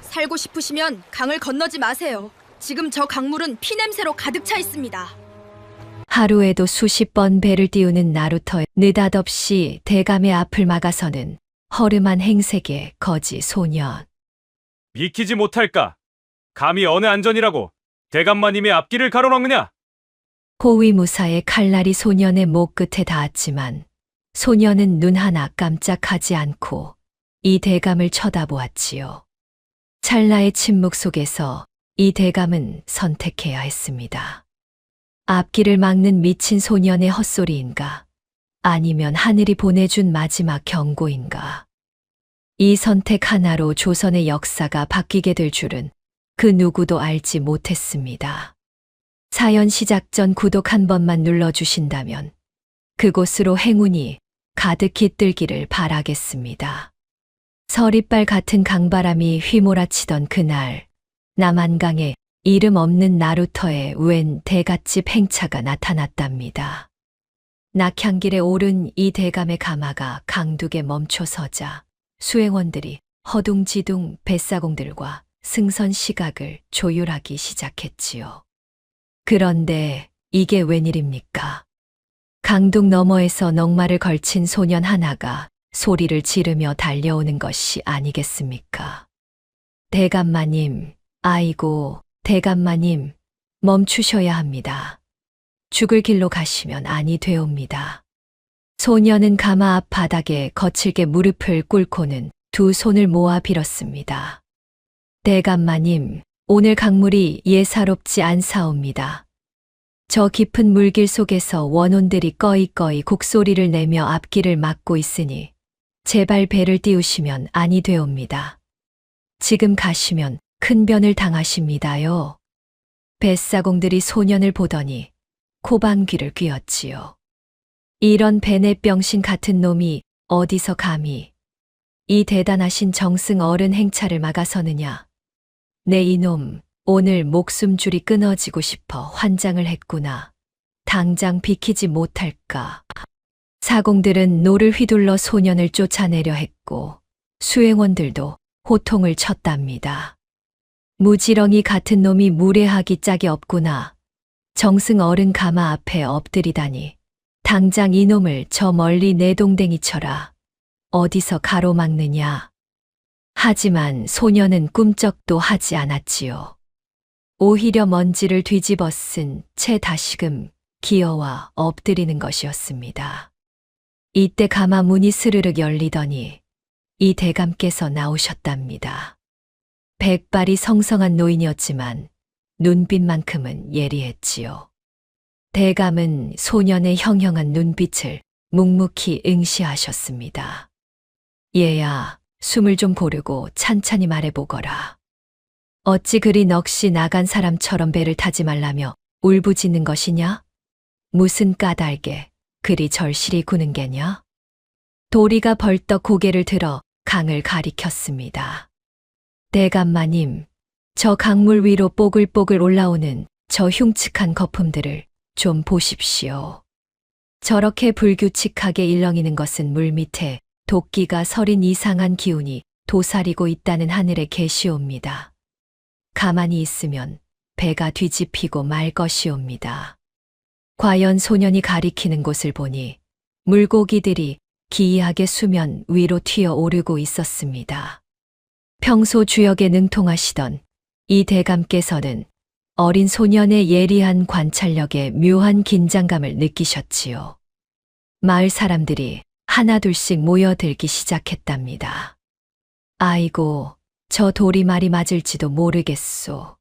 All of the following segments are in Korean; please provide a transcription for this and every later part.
살고 싶으시면 강을 건너지 마세요. 지금 저 강물은 피냄새로 가득 차 있습니다. 하루에도 수십 번 배를 띄우는 나루터의 느닷없이 대감의 앞을 막아서는 허름한 행색의 거지 소년. 비키지 못할까? 감히 어느 안전이라고 대감마님의 앞길을 가로막느냐? 호위무사의 칼날이 소년의 목 끝에 닿았지만 소년은 눈 하나 깜짝하지 않고 이 대감을 쳐다보았지요. 찰나의 침묵 속에서 이 대감은 선택해야 했습니다. 앞길을 막는 미친 소년의 헛소리인가? 아니면 하늘이 보내준 마지막 경고인가? 이 선택 하나로 조선의 역사가 바뀌게 될 줄은 그 누구도 알지 못했습니다. 사연 시작 전 구독 한 번만 눌러주신다면 그곳으로 행운이 가득 깃들기를 바라겠습니다. 서리빨 같은 강바람이 휘몰아치던 그날, 남한강에 이름 없는 나루터의 웬 대갓집 행차가 나타났답니다. 낙향길에 오른 이 대감의 가마가 강둑에 멈춰서자 수행원들이 허둥지둥 뱃사공들과 승선 시각을 조율하기 시작했지요. 그런데 이게 웬일입니까? 강둑 너머에서 넉마를 걸친 소년 하나가 소리를 지르며 달려오는 것이 아니겠습니까? 대감마님, 아이고, 대감마님, 멈추셔야 합니다. 죽을 길로 가시면 아니 되옵니다. 소년은 가마 앞 바닥에 거칠게 무릎을 꿇고는 두 손을 모아 빌었습니다. 대감마님, 오늘 강물이 예사롭지 않사옵니다. 저 깊은 물길 속에서 원혼들이 꺼이꺼이 곡소리를 내며 앞길을 막고 있으니 제발 배를 띄우시면 아니 되옵니다. 지금 가시면 큰 변을 당하십니다요. 뱃사공들이 소년을 보더니 코방귀를 뀌었지요. 이런 베네병신 같은 놈이 어디서 감히 이 대단하신 정승 어른 행차를 막아서느냐. 내 이놈 오늘 목숨줄이 끊어지고 싶어 환장을 했구나. 당장 비키지 못할까. 사공들은 노를 휘둘러 소년을 쫓아내려 했고 수행원들도 호통을 쳤답니다. 무지렁이 같은 놈이 무례하기 짝이 없구나. 정승 어른 가마 앞에 엎드리다니. 당장 이놈을 저 멀리 내동댕이 쳐라. 어디서 가로막느냐. 하지만 소년은 꿈쩍도 하지 않았지요. 오히려 먼지를 뒤집어 쓴 채 다시금 기어와 엎드리는 것이었습니다. 이때 가마 문이 스르륵 열리더니 이 대감께서 나오셨답니다. 백발이 성성한 노인이었지만 눈빛만큼은 예리했지요. 대감은 소년의 형형한 눈빛을 묵묵히 응시하셨습니다. 얘야, 숨을 좀 고르고 찬찬히 말해보거라. 어찌 그리 넋이 나간 사람처럼 배를 타지 말라며 울부짖는 것이냐? 무슨 까닭에 그리 절실히 구는 게냐? 도리가 벌떡 고개를 들어 강을 가리켰습니다. 대감마님, 저 강물 위로 뽀글뽀글 올라오는 저 흉측한 거품들을 좀 보십시오. 저렇게 불규칙하게 일렁이는 것은 물밑에 도끼가 서린 이상한 기운이 도사리고 있다는 하늘의 계시옵니다. 가만히 있으면 배가 뒤집히고 말 것이옵니다. 과연 소년이 가리키는 곳을 보니 물고기들이 기이하게 수면 위로 튀어 오르고 있었습니다. 평소 주역에 능통하시던 이 대감께서는 어린 소년의 예리한 관찰력에 묘한 긴장감을 느끼셨지요. 마을 사람들이 하나둘씩 모여들기 시작했답니다. 아이고, 저 돌이 말이 맞을지도 모르겠소.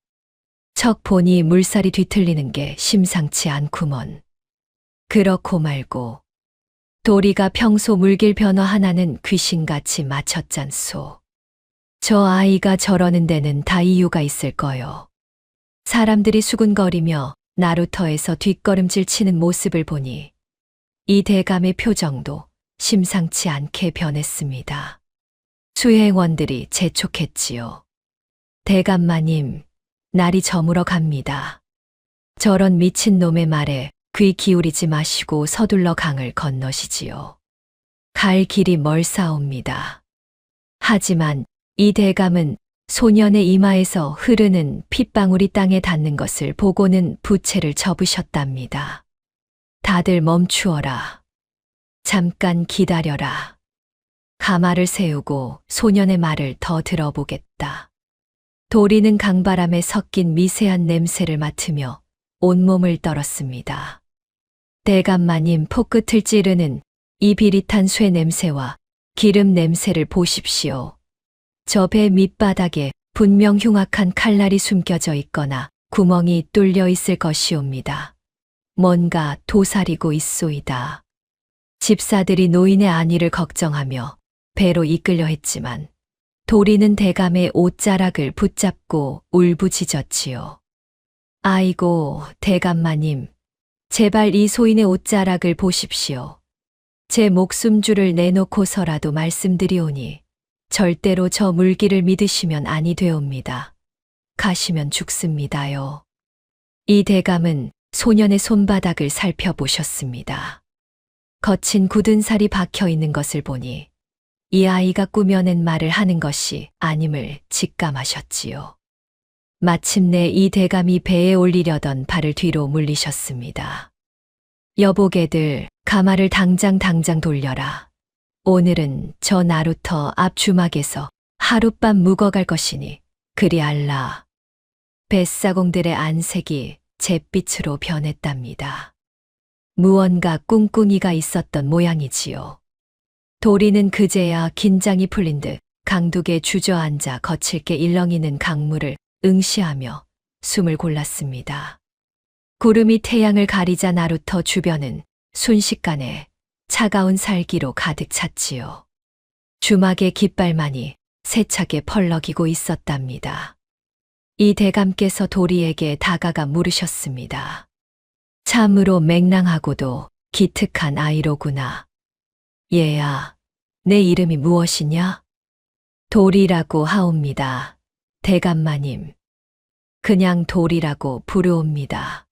척 보니 물살이 뒤틀리는 게 심상치 않구먼. 그렇고 말고 도리가 평소 물길 변화 하나는 귀신같이 맞췄잖소. 저 아이가 저러는 데는 다 이유가 있을 거요. 사람들이 수군거리며 나루터에서 뒷걸음질 치는 모습을 보니 이 대감의 표정도 심상치 않게 변했습니다. 수행원들이 재촉했지요. 대감마님, 날이 저물어 갑니다. 저런 미친놈의 말에 귀 기울이지 마시고 서둘러 강을 건너시지요. 갈 길이 멀사옵니다. 하지만 이 대감은 소년의 이마에서 흐르는 핏방울이 땅에 닿는 것을 보고는 부채를 접으셨답니다. 다들 멈추어라. 잠깐 기다려라. 가마를 세우고 소년의 말을 더 들어보겠다. 도리는 강바람에 섞인 미세한 냄새를 맡으며 온몸을 떨었습니다. 대감마님 포끝을 찌르는 이 비릿한 쇠 냄새와 기름 냄새를 보십시오. 저 배 밑바닥에 분명 흉악한 칼날이 숨겨져 있거나 구멍이 뚫려 있을 것이옵니다. 뭔가 도사리고 있소이다. 집사들이 노인의 안위를 걱정하며 배로 이끌려 했지만 도리는 대감의 옷자락을 붙잡고 울부짖었지요. 아이고, 대감마님, 제발 이 소인의 옷자락을 보십시오. 제 목숨줄을 내놓고서라도 말씀드리오니 절대로 저 물기를 믿으시면 아니 되옵니다. 가시면 죽습니다요. 이 대감은 소년의 손바닥을 살펴보셨습니다. 거친 굳은 살이 박혀 있는 것을 보니 이 아이가 꾸며낸 말을 하는 것이 아님을 직감하셨지요. 마침내 이 대감이 배에 올리려던 발을 뒤로 물리셨습니다. 여보게들, 가마를 당장 돌려라. 오늘은 저 나루터 앞 주막에서 하룻밤 묵어갈 것이니 그리 알라. 뱃사공들의 안색이 잿빛으로 변했답니다. 무언가 꿍꿍이가 있었던 모양이지요. 도리는 그제야 긴장이 풀린 듯 강둑에 주저앉아 거칠게 일렁이는 강물을 응시하며 숨을 골랐습니다. 구름이 태양을 가리자 나루터 주변은 순식간에 차가운 살기로 가득 찼지요. 주막의 깃발만이 세차게 펄럭이고 있었답니다. 이 대감께서 도리에게 다가가 물으셨습니다. 참으로 맹랑하고도 기특한 아이로구나. 얘야, 내 이름이 무엇이냐? 도리라고 하옵니다. 대감마님. 그냥 도리라고 부르옵니다.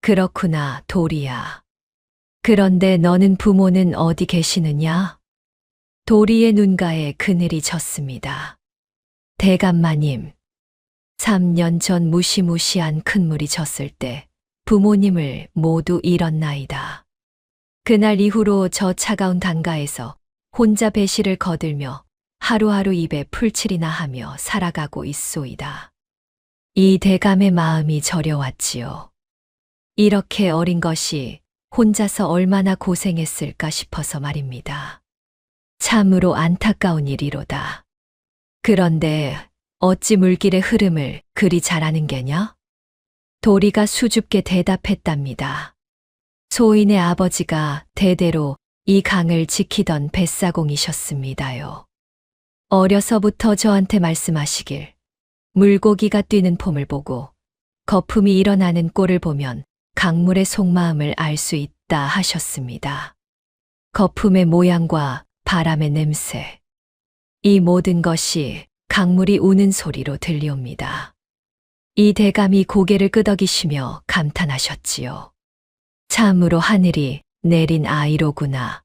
그렇구나, 도리야. 그런데 너는 부모는 어디 계시느냐? 도리의 눈가에 그늘이 졌습니다. 대감마님. 3년 전 무시무시한 큰 물이 졌을 때 부모님을 모두 잃었나이다. 그날 이후로 저 차가운 강가에서 혼자 배실을 거들며 하루하루 입에 풀칠이나 하며 살아가고 있소이다. 이 대감의 마음이 저려왔지요. 이렇게 어린 것이 혼자서 얼마나 고생했을까 싶어서 말입니다. 참으로 안타까운 일이로다. 그런데 어찌 물길의 흐름을 그리 잘 아는 게냐? 도리가 수줍게 대답했답니다. 소인의 아버지가 대대로 이 강을 지키던 뱃사공이셨습니다요. 어려서부터 저한테 말씀하시길 물고기가 뛰는 폼을 보고 거품이 일어나는 꼴을 보면 강물의 속마음을 알 수 있다 하셨습니다. 거품의 모양과 바람의 냄새, 이 모든 것이 강물이 우는 소리로 들려옵니다. 이 대감이 고개를 끄덕이시며 감탄하셨지요. 참으로 하늘이 내린 아이로구나.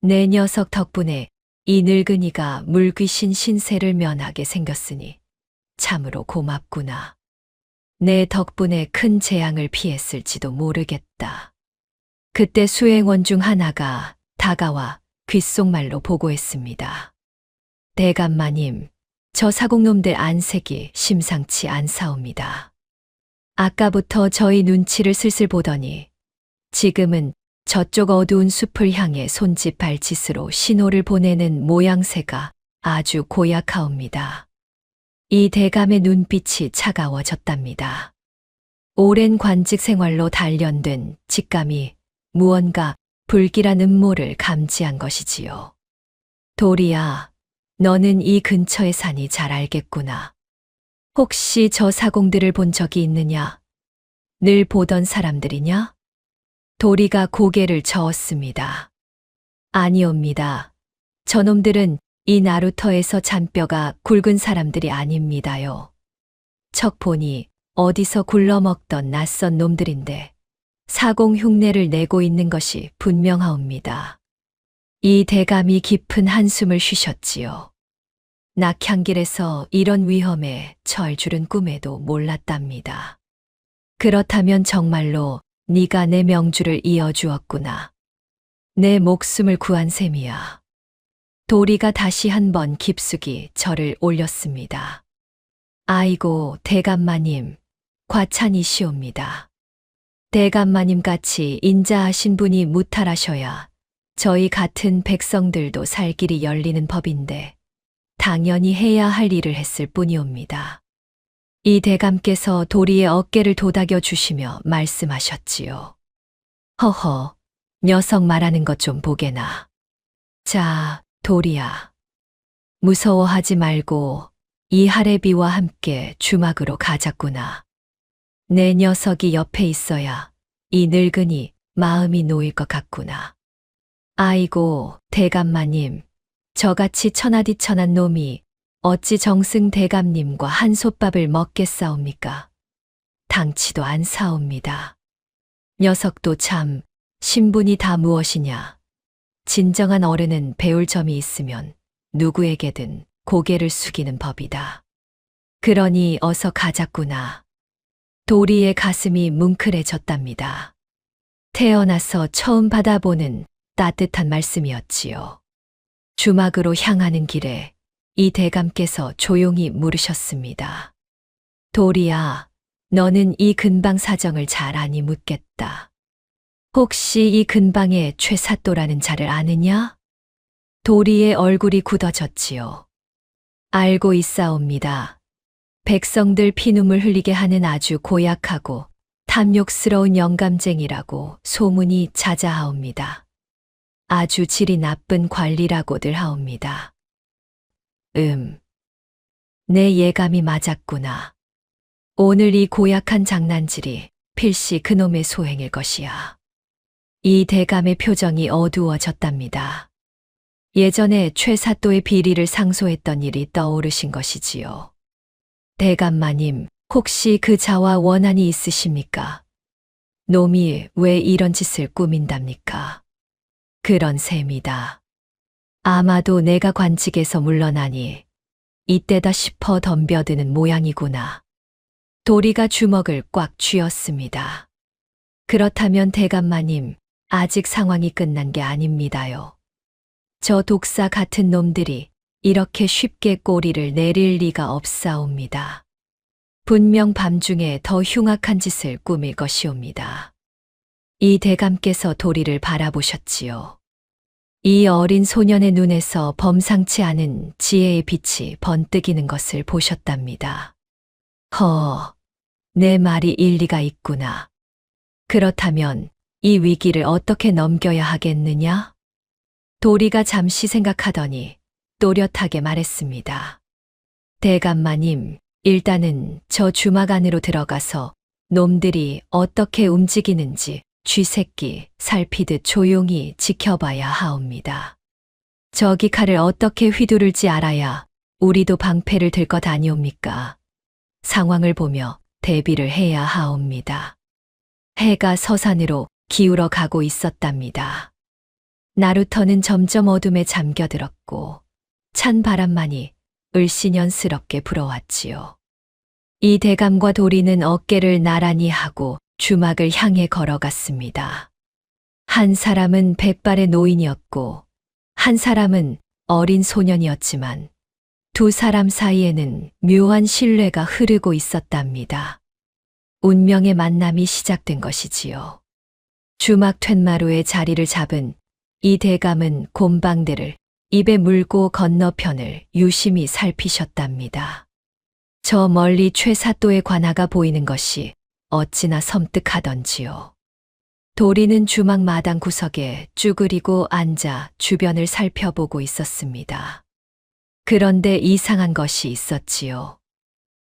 내 녀석 덕분에 이 늙은이가 물귀신 신세를 면하게 생겼으니 참으로 고맙구나. 내 덕분에 큰 재앙을 피했을지도 모르겠다. 그때 수행원 중 하나가 다가와 귓속말로 보고했습니다. 대감마님, 저 사공놈들 안색이 심상치 않사옵니다. 아까부터 저희 눈치를 슬슬 보더니 지금은 저쪽 어두운 숲을 향해 손짓 발짓으로 신호를 보내는 모양새가 아주 고약하옵니다. 이 대감의 눈빛이 차가워졌답니다. 오랜 관직 생활로 단련된 직감이 무언가 불길한 음모를 감지한 것이지요. 도리야, 너는 이 근처에 사니 잘 알겠구나. 혹시 저 사공들을 본 적이 있느냐? 늘 보던 사람들이냐? 도리가 고개를 저었습니다. 아니옵니다. 저놈들은 이 나루터에서 잔뼈가 굵은 사람들이 아닙니다요. 척 보니 어디서 굴러먹던 낯선 놈들인데 사공 흉내를 내고 있는 것이 분명하옵니다. 이 대감이 깊은 한숨을 쉬셨지요. 낙향길에서 이런 위험에 처할 줄은 꿈에도 몰랐답니다. 그렇다면 정말로 네가 내 명주를 이어주었구나. 내 목숨을 구한 셈이야. 도리가 다시 한번 깊숙이 절을 올렸습니다. 아이고 대감마님, 과찬이시옵니다. 대감마님 같이 인자하신 분이 무탈하셔야 저희 같은 백성들도 살 길이 열리는 법인데 당연히 해야 할 일을 했을 뿐이옵니다. 이 대감께서 도리의 어깨를 도닥여 주시며 말씀하셨지요. 허허, 녀석 말하는 것 좀 보게나. 자, 도리야. 무서워하지 말고 이 하레비와 함께 주막으로 가자꾸나. 내 녀석이 옆에 있어야 이 늙은이 마음이 놓일 것 같구나. 아이고, 대감마님, 저같이 천하디천한 놈이 어찌 정승 대감님과 한솥밥을 먹겠사옵니까? 당치도 않사옵니다. 녀석도 참 신분이 다 무엇이냐. 진정한 어른은 배울 점이 있으면 누구에게든 고개를 숙이는 법이다. 그러니 어서 가자꾸나. 도리의 가슴이 뭉클해졌답니다. 태어나서 처음 받아보는 따뜻한 말씀이었지요. 주막으로 향하는 길에 이 대감께서 조용히 물으셨습니다. 도리야, 너는 이 근방 사정을 잘 아니 묻겠다. 혹시 이 근방에 최사또라는 자를 아느냐? 도리의 얼굴이 굳어졌지요. 알고 있사옵니다. 백성들 피눈물 흘리게 하는 아주 고약하고 탐욕스러운 영감쟁이라고 소문이 자자하옵니다. 아주 질이 나쁜 관리라고들 하옵니다. 내 예감이 맞았구나. 오늘 이 고약한 장난질이 필시 그놈의 소행일 것이야. 이 대감의 표정이 어두워졌답니다. 예전에 최사또의 비리를 상소했던 일이 떠오르신 것이지요. 대감마님, 혹시 그 자와 원한이 있으십니까? 놈이 왜 이런 짓을 꾸민답니까? 그런 셈이다. 아마도 내가 관직에서 물러나니 이때다 싶어 덤벼드는 모양이구나. 도리가 주먹을 꽉 쥐었습니다. 그렇다면 대감마님, 아직 상황이 끝난 게 아닙니다요. 저 독사 같은 놈들이 이렇게 쉽게 꼬리를 내릴 리가 없사옵니다. 분명 밤중에 더 흉악한 짓을 꾸밀 것이옵니다. 이 대감께서 도리를 바라보셨지요. 이 어린 소년의 눈에서 범상치 않은 지혜의 빛이 번뜩이는 것을 보셨답니다. 내 말이 일리가 있구나. 그렇다면 이 위기를 어떻게 넘겨야 하겠느냐? 도리가 잠시 생각하더니 또렷하게 말했습니다. 대감마님, 일단은 저 주막 안으로 들어가서 놈들이 어떻게 움직이는지 쥐새끼 살피듯 조용히 지켜봐야 하옵니다. 저기 칼을 어떻게 휘두를지 알아야 우리도 방패를 들 것 아니옵니까? 상황을 보며 대비를 해야 하옵니다. 해가 서산으로 기울어 가고 있었답니다. 나루터는 점점 어둠에 잠겨들었고 찬 바람만이 을씨년스럽게 불어왔지요. 이 대감과 도리는 어깨를 나란히 하고 주막을 향해 걸어갔습니다. 한 사람은 백발의 노인이었고 한 사람은 어린 소년이었지만 두 사람 사이에는 묘한 신뢰가 흐르고 있었답니다. 운명의 만남이 시작된 것이지요. 주막 툇마루에 자리를 잡은 이 대감은 곰방대를 입에 물고 건너편을 유심히 살피셨답니다. 저 멀리 최사또의 관아가 보이는 것이 어찌나 섬뜩하던지요. 도리는 주막 마당 구석에 쭈그리고 앉아 주변을 살펴보고 있었습니다. 그런데 이상한 것이 있었지요.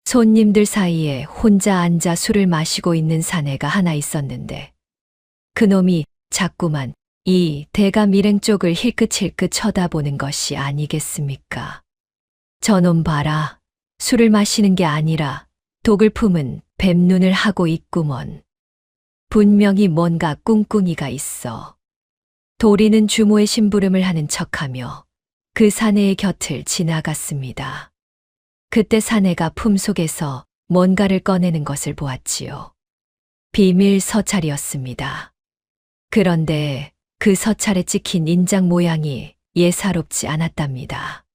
손님들 사이에 혼자 앉아 술을 마시고 있는 사내가 하나 있었는데 그놈이 자꾸만 이 대감 일행 쪽을 힐끗힐끗 쳐다보는 것이 아니겠습니까? 저놈 봐라. 술을 마시는 게 아니라 독을 품은 뱀눈을 하고 있구먼. 분명히 뭔가 꿍꿍이가 있어. 도리는 주모의 심부름을 하는 척하며 그 사내의 곁을 지나갔습니다. 그때 사내가 품속에서 뭔가를 꺼내는 것을 보았지요. 비밀 서찰이었습니다. 그런데 그 서찰에 찍힌 인장 모양이 예사롭지 않았답니다.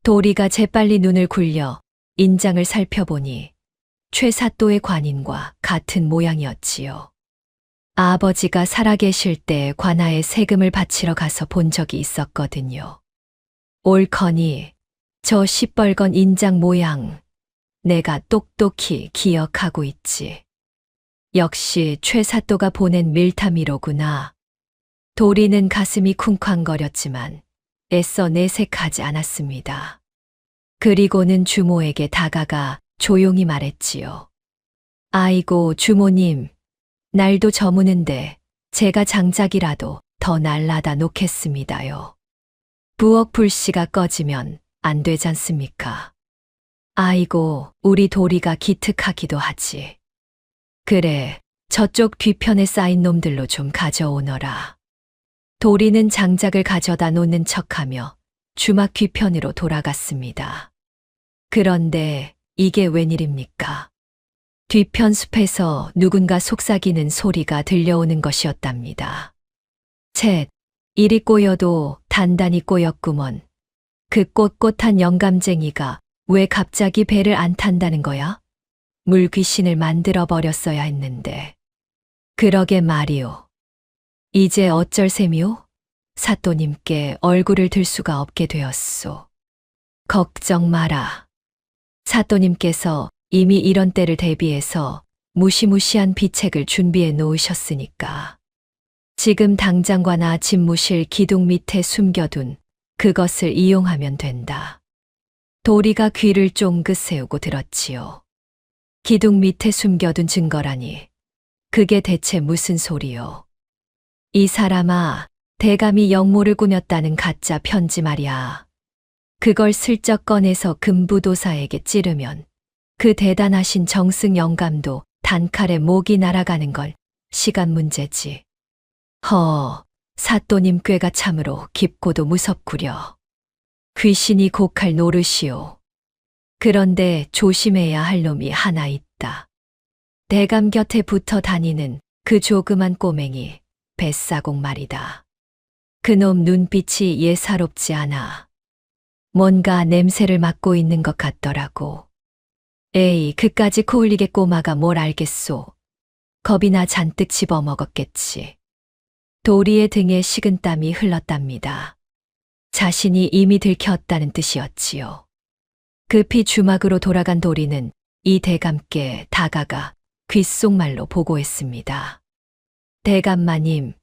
도리가 재빨리 눈을 굴려 인장을 살펴보니 최사또의 관인과 같은 모양이었지요. 아버지가 살아계실 때 관아에 세금을 바치러 가서 본 적이 있었거든요. 옳거니 저 시뻘건 인장 모양 내가 똑똑히 기억하고 있지. 역시 최사또가 보낸 밀타미로구나. 도리는 가슴이 쿵쾅거렸지만 애써 내색하지 않았습니다. 그리고는 주모에게 다가가 조용히 말했지요. 아이고 주모님, 날도 저무는데 제가 장작이라도 더 날라다 놓겠습니다요. 부엌 불씨가 꺼지면 안 되잖습니까? 아이고 우리 도리가 기특하기도 하지. 그래, 저쪽 뒤편에 쌓인 놈들로 좀 가져오너라. 도리는 장작을 가져다 놓는 척하며 주막 뒤편으로 돌아갔습니다. 그런데 이게 웬일입니까? 뒤편 숲에서 누군가 속삭이는 소리가 들려오는 것이었답니다. 쳇, 이리 꼬여도 단단히 꼬였구먼. 그 꼿꼿한 영감쟁이가 왜 갑자기 배를 안 탄다는 거야? 물귀신을 만들어 버렸어야 했는데. 그러게 말이오. 이제 어쩔 셈이오? 사또님께 얼굴을 들 수가 없게 되었소. 걱정 마라. 사또님께서 이미 이런 때를 대비해서 무시무시한 비책을 준비해 놓으셨으니까. 지금 당장과나 집무실 기둥 밑에 숨겨둔 그것을 이용하면 된다. 도리가 귀를 쫑긋 세우고 들었지요. 기둥 밑에 숨겨둔 증거라니. 그게 대체 무슨 소리요? 이 사람아, 대감이 영모를 꾸몄다는 가짜 편지 말이야. 그걸 슬쩍 꺼내서 금부도사에게 찌르면 그 대단하신 정승 영감도 단칼에 목이 날아가는 걸 시간 문제지. 사또님 꾀가 참으로 깊고도 무섭구려. 귀신이 곡할 노릇이오. 그런데 조심해야 할 놈이 하나 있다. 대감 곁에 붙어 다니는 그 조그만 꼬맹이 뱃사공 말이다. 그놈 눈빛이 예사롭지 않아. 뭔가 냄새를 맡고 있는 것 같더라고. 에이, 그까지 코 흘리게 꼬마가 뭘 알겠소. 겁이나 잔뜩 집어먹었겠지. 도리의 등에 식은땀이 흘렀답니다. 자신이 이미 들켰다는 뜻이었지요. 급히 주막으로 돌아간 도리는 이 대감께 다가가 귓속말로 보고했습니다. 대감마님,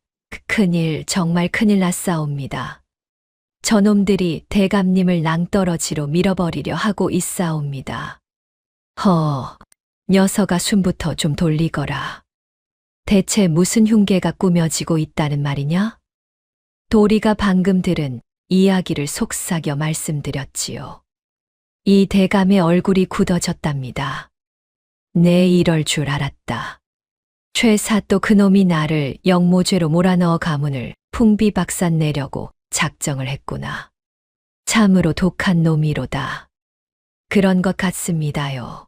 큰일, 정말 큰일 났사옵니다. 저놈들이 대감님을 낭떠러지로 밀어버리려 하고 있사옵니다. 녀석아 숨부터 좀 돌리거라. 대체 무슨 흉계가 꾸며지고 있다는 말이냐? 도리가 방금 들은 이야기를 속삭여 말씀드렸지요. 이 대감의 얼굴이 굳어졌답니다. 내 이럴 줄 알았다. 최사또 그놈이 나를 영모죄로 몰아넣어 가문을 풍비박산 내려고 작정을 했구나. 참으로 독한 놈이로다. 그런 것 같습니다요.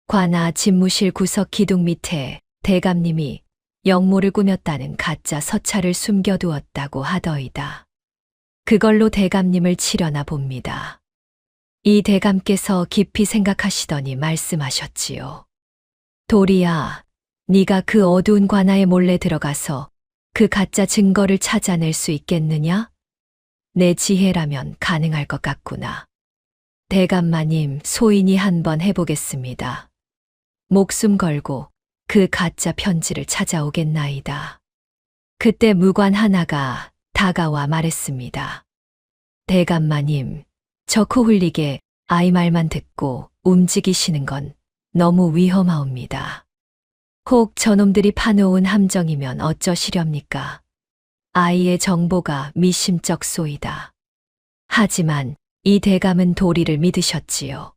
관아 집무실 구석 기둥 밑에 대감님이 영모를 꾸몄다는 가짜 서찰을 숨겨두었다고 하더이다. 그걸로 대감님을 치려나 봅니다. 이 대감께서 깊이 생각하시더니 말씀하셨지요. 도리야, 네가 그 어두운 관아에 몰래 들어가서 그 가짜 증거를 찾아낼 수 있겠느냐? 내 지혜라면 가능할 것 같구나. 대감마님, 소인이 한번 해보겠습니다. 목숨 걸고 그 가짜 편지를 찾아오겠나이다. 그때 무관 하나가 다가와 말했습니다. 대감마님, 저 코 흘리게 아이 말만 듣고 움직이시는 건 너무 위험하옵니다. 혹 저놈들이 파놓은 함정이면 어쩌시렵니까? 아이의 정보가 미심쩍소이다. 하지만 이 대감은 도리를 믿으셨지요.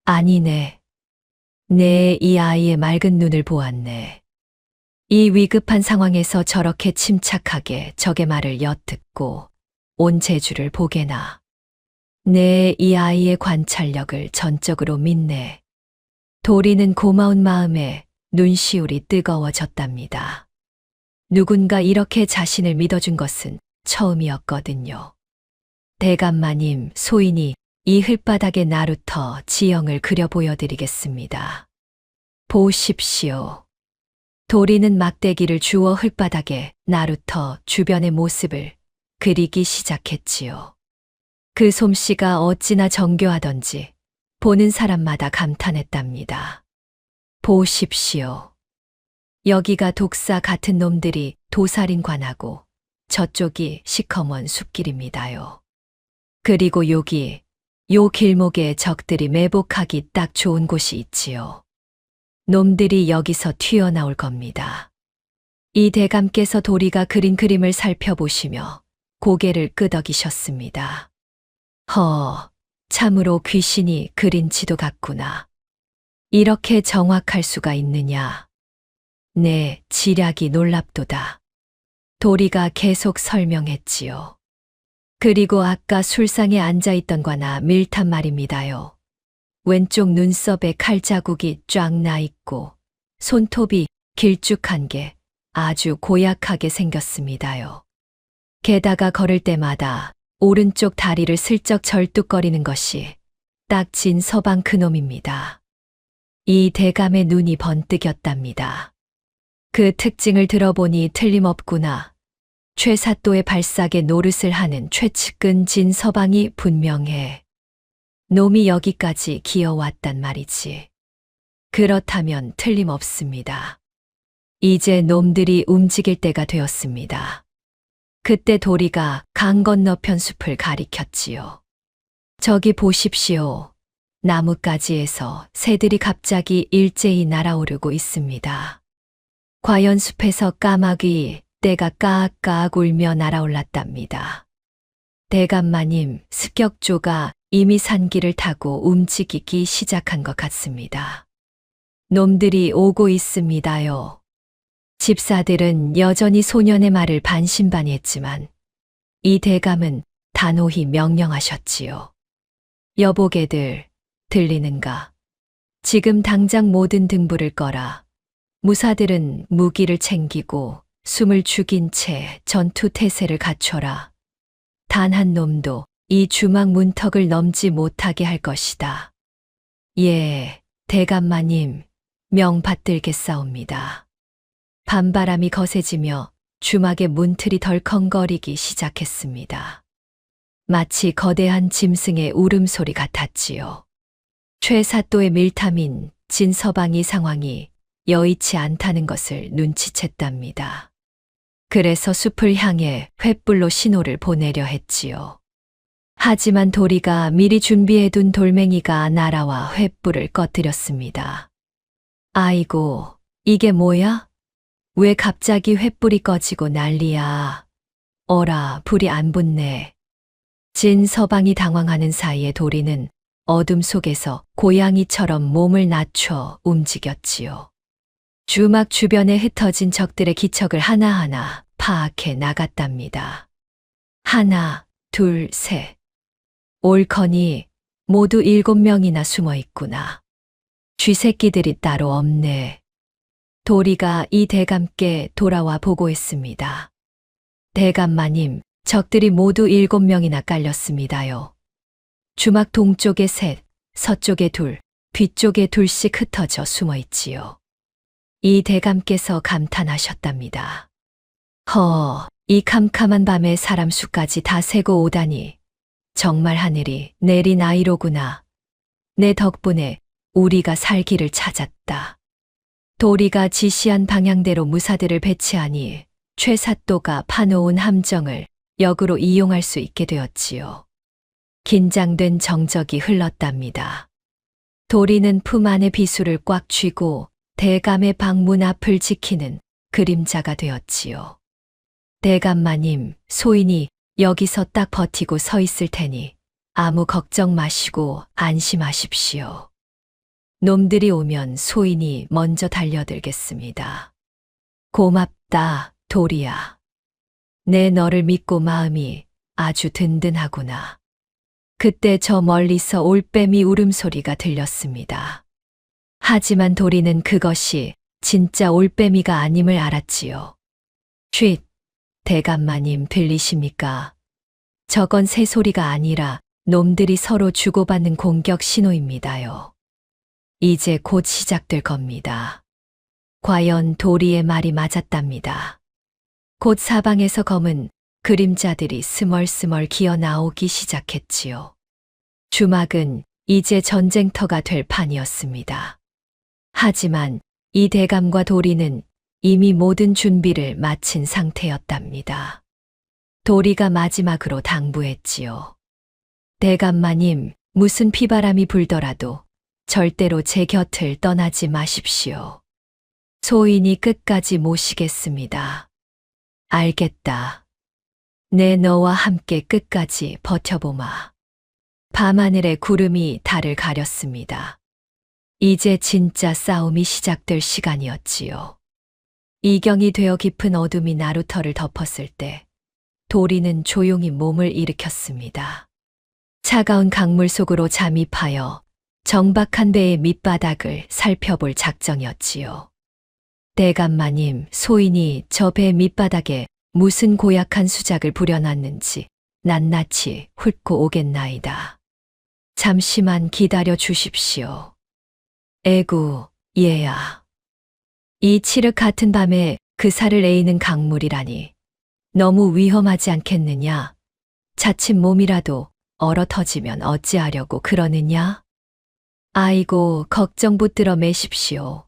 아니네. 내 이 아이의 맑은 눈을 보았네. 이 위급한 상황에서 저렇게 침착하게 적의 말을 엿듣고 온 제주를 보게나. 내 이 아이의 관찰력을 전적으로 믿네. 도리는 고마운 마음에 눈시울이 뜨거워졌답니다. 누군가 이렇게 자신을 믿어준 것은 처음이었거든요. 대감마님, 소인이 이 흙바닥에 나루터 지형을 그려 보여드리겠습니다. 보십시오. 도리는 막대기를 주워 흙바닥에 나루터 주변의 모습을 그리기 시작했지요. 그 솜씨가 어찌나 정교하던지 보는 사람마다 감탄했답니다. 보십시오. 여기가 독사 같은 놈들이 도살인관하고 저쪽이 시커먼 숲길입니다요. 그리고 여기, 요 길목에 적들이 매복하기 딱 좋은 곳이 있지요. 놈들이 여기서 튀어나올 겁니다. 이 대감께서 도리가 그린 그림을 살펴보시며 고개를 끄덕이셨습니다. 참으로 귀신이 그린 지도 같구나. 이렇게 정확할 수가 있느냐. 네, 지략이 놀랍도다. 도리가 계속 설명했지요. 그리고 아까 술상에 앉아있던 과나 밀탄 말입니다요. 왼쪽 눈썹에 칼자국이 쫙 나 있고 손톱이 길쭉한 게 아주 고약하게 생겼습니다요. 게다가 걸을 때마다 오른쪽 다리를 슬쩍 절뚝거리는 것이 딱 진서방 그놈입니다. 이 대감의 눈이 번뜩였답니다. 그 특징을 들어보니 틀림없구나. 최사또의 발삭에 노릇을 하는 최측근 진서방이 분명해. 놈이 여기까지 기어왔단 말이지. 그렇다면 틀림없습니다. 이제 놈들이 움직일 때가 되었습니다. 그때 도리가 강 건너편 숲을 가리켰지요. 저기 보십시오. 나뭇가지에서 새들이 갑자기 일제히 날아오르고 있습니다. 과연 숲에서 까마귀 떼가 까악까악 울며 날아올랐답니다. 대감마님, 습격조가 이미 산길을 타고 움직이기 시작한 것 같습니다. 놈들이 오고 있습니다요. 집사들은 여전히 소년의 말을 반신반의했지만 이 대감은 단호히 명령하셨지요. 여보게들, 들리는가? 지금 당장 모든 등불을 꺼라. 무사들은 무기를 챙기고 숨을 죽인 채 전투 태세를 갖춰라. 단 한 놈도 이 주막 문턱을 넘지 못하게 할 것이다. 예, 대감마님, 명 받들겠사옵니다. 밤바람이 거세지며 주막의 문틀이 덜컹거리기 시작했습니다. 마치 거대한 짐승의 울음소리 같았지요. 최사또의 밀탐인 진서방이 상황이 여의치 않다는 것을 눈치챘답니다. 그래서 숲을 향해 횃불로 신호를 보내려 했지요. 하지만 도리가 미리 준비해둔 돌멩이가 날아와 횃불을 꺼뜨렸습니다. 아이고, 이게 뭐야? 왜 갑자기 횃불이 꺼지고 난리야? 어라, 불이 안 붙네. 진서방이 당황하는 사이에 도리는 어둠 속에서 고양이처럼 몸을 낮춰 움직였지요. 주막 주변에 흩어진 적들의 기척을 하나하나 파악해 나갔답니다. 하나, 둘, 셋. 옳거니 모두 7명이나 숨어 있구나. 쥐새끼들이 따로 없네. 도리가 이 대감께 돌아와 보고했습니다. 대감마님, 적들이 모두 7명이나 깔렸습니다요. 주막 동쪽에 셋, 서쪽에 둘, 뒤쪽에 둘씩 흩어져 숨어 있지요. 이 대감께서 감탄하셨답니다. 이 캄캄한 밤에 사람 수까지 다 세고 오다니 정말 하늘이 내린 아이로구나. 내 덕분에 우리가 살 길을 찾았다. 도리가 지시한 방향대로 무사들을 배치하니 최사또가 파놓은 함정을 역으로 이용할 수 있게 되었지요. 긴장된 정적이 흘렀답니다. 도리는 품 안에 비수를 꽉 쥐고 대감의 방문 앞을 지키는 그림자가 되었지요. 대감마님, 소인이 여기서 딱 버티고 서 있을 테니 아무 걱정 마시고 안심하십시오. 놈들이 오면 소인이 먼저 달려들겠습니다. 고맙다, 도리야. 내 너를 믿고 마음이 아주 든든하구나. 그때 저 멀리서 올빼미 울음소리가 들렸습니다. 하지만 도리는 그것이 진짜 올빼미가 아님을 알았지요. 쉿! 대감마님 들리십니까? 저건 새소리가 아니라 놈들이 서로 주고받는 공격 신호입니다요. 이제 곧 시작될 겁니다. 과연 도리의 말이 맞았답니다. 곧 사방에서 검은 그림자들이 스멀스멀 기어 나오기 시작했지요. 주막은 이제 전쟁터가 될 판이었습니다. 하지만 이 대감과 도리는 이미 모든 준비를 마친 상태였답니다. 도리가 마지막으로 당부했지요. 대감마님, 무슨 피바람이 불더라도 절대로 제 곁을 떠나지 마십시오. 소인이 끝까지 모시겠습니다. 알겠다. 내 너와 함께 끝까지 버텨보마. 밤하늘의 구름이 달을 가렸습니다. 이제 진짜 싸움이 시작될 시간이었지요. 이경이 되어 깊은 어둠이 나루터를 덮었을 때 도리는 조용히 몸을 일으켰습니다. 차가운 강물 속으로 잠입하여 정박한 배의 밑바닥을 살펴볼 작정이었지요. 대감마님, 소인이 저 배 밑바닥에 무슨 고약한 수작을 부려놨는지 낱낱이 훑고 오겠나이다. 잠시만 기다려 주십시오. 에구, 얘야. 이 칠흑 같은 밤에 그 살을 에이는 강물이라니 너무 위험하지 않겠느냐? 자칫 몸이라도 얼어 터지면 어찌하려고 그러느냐? 아이고, 걱정 붙들어 매십시오.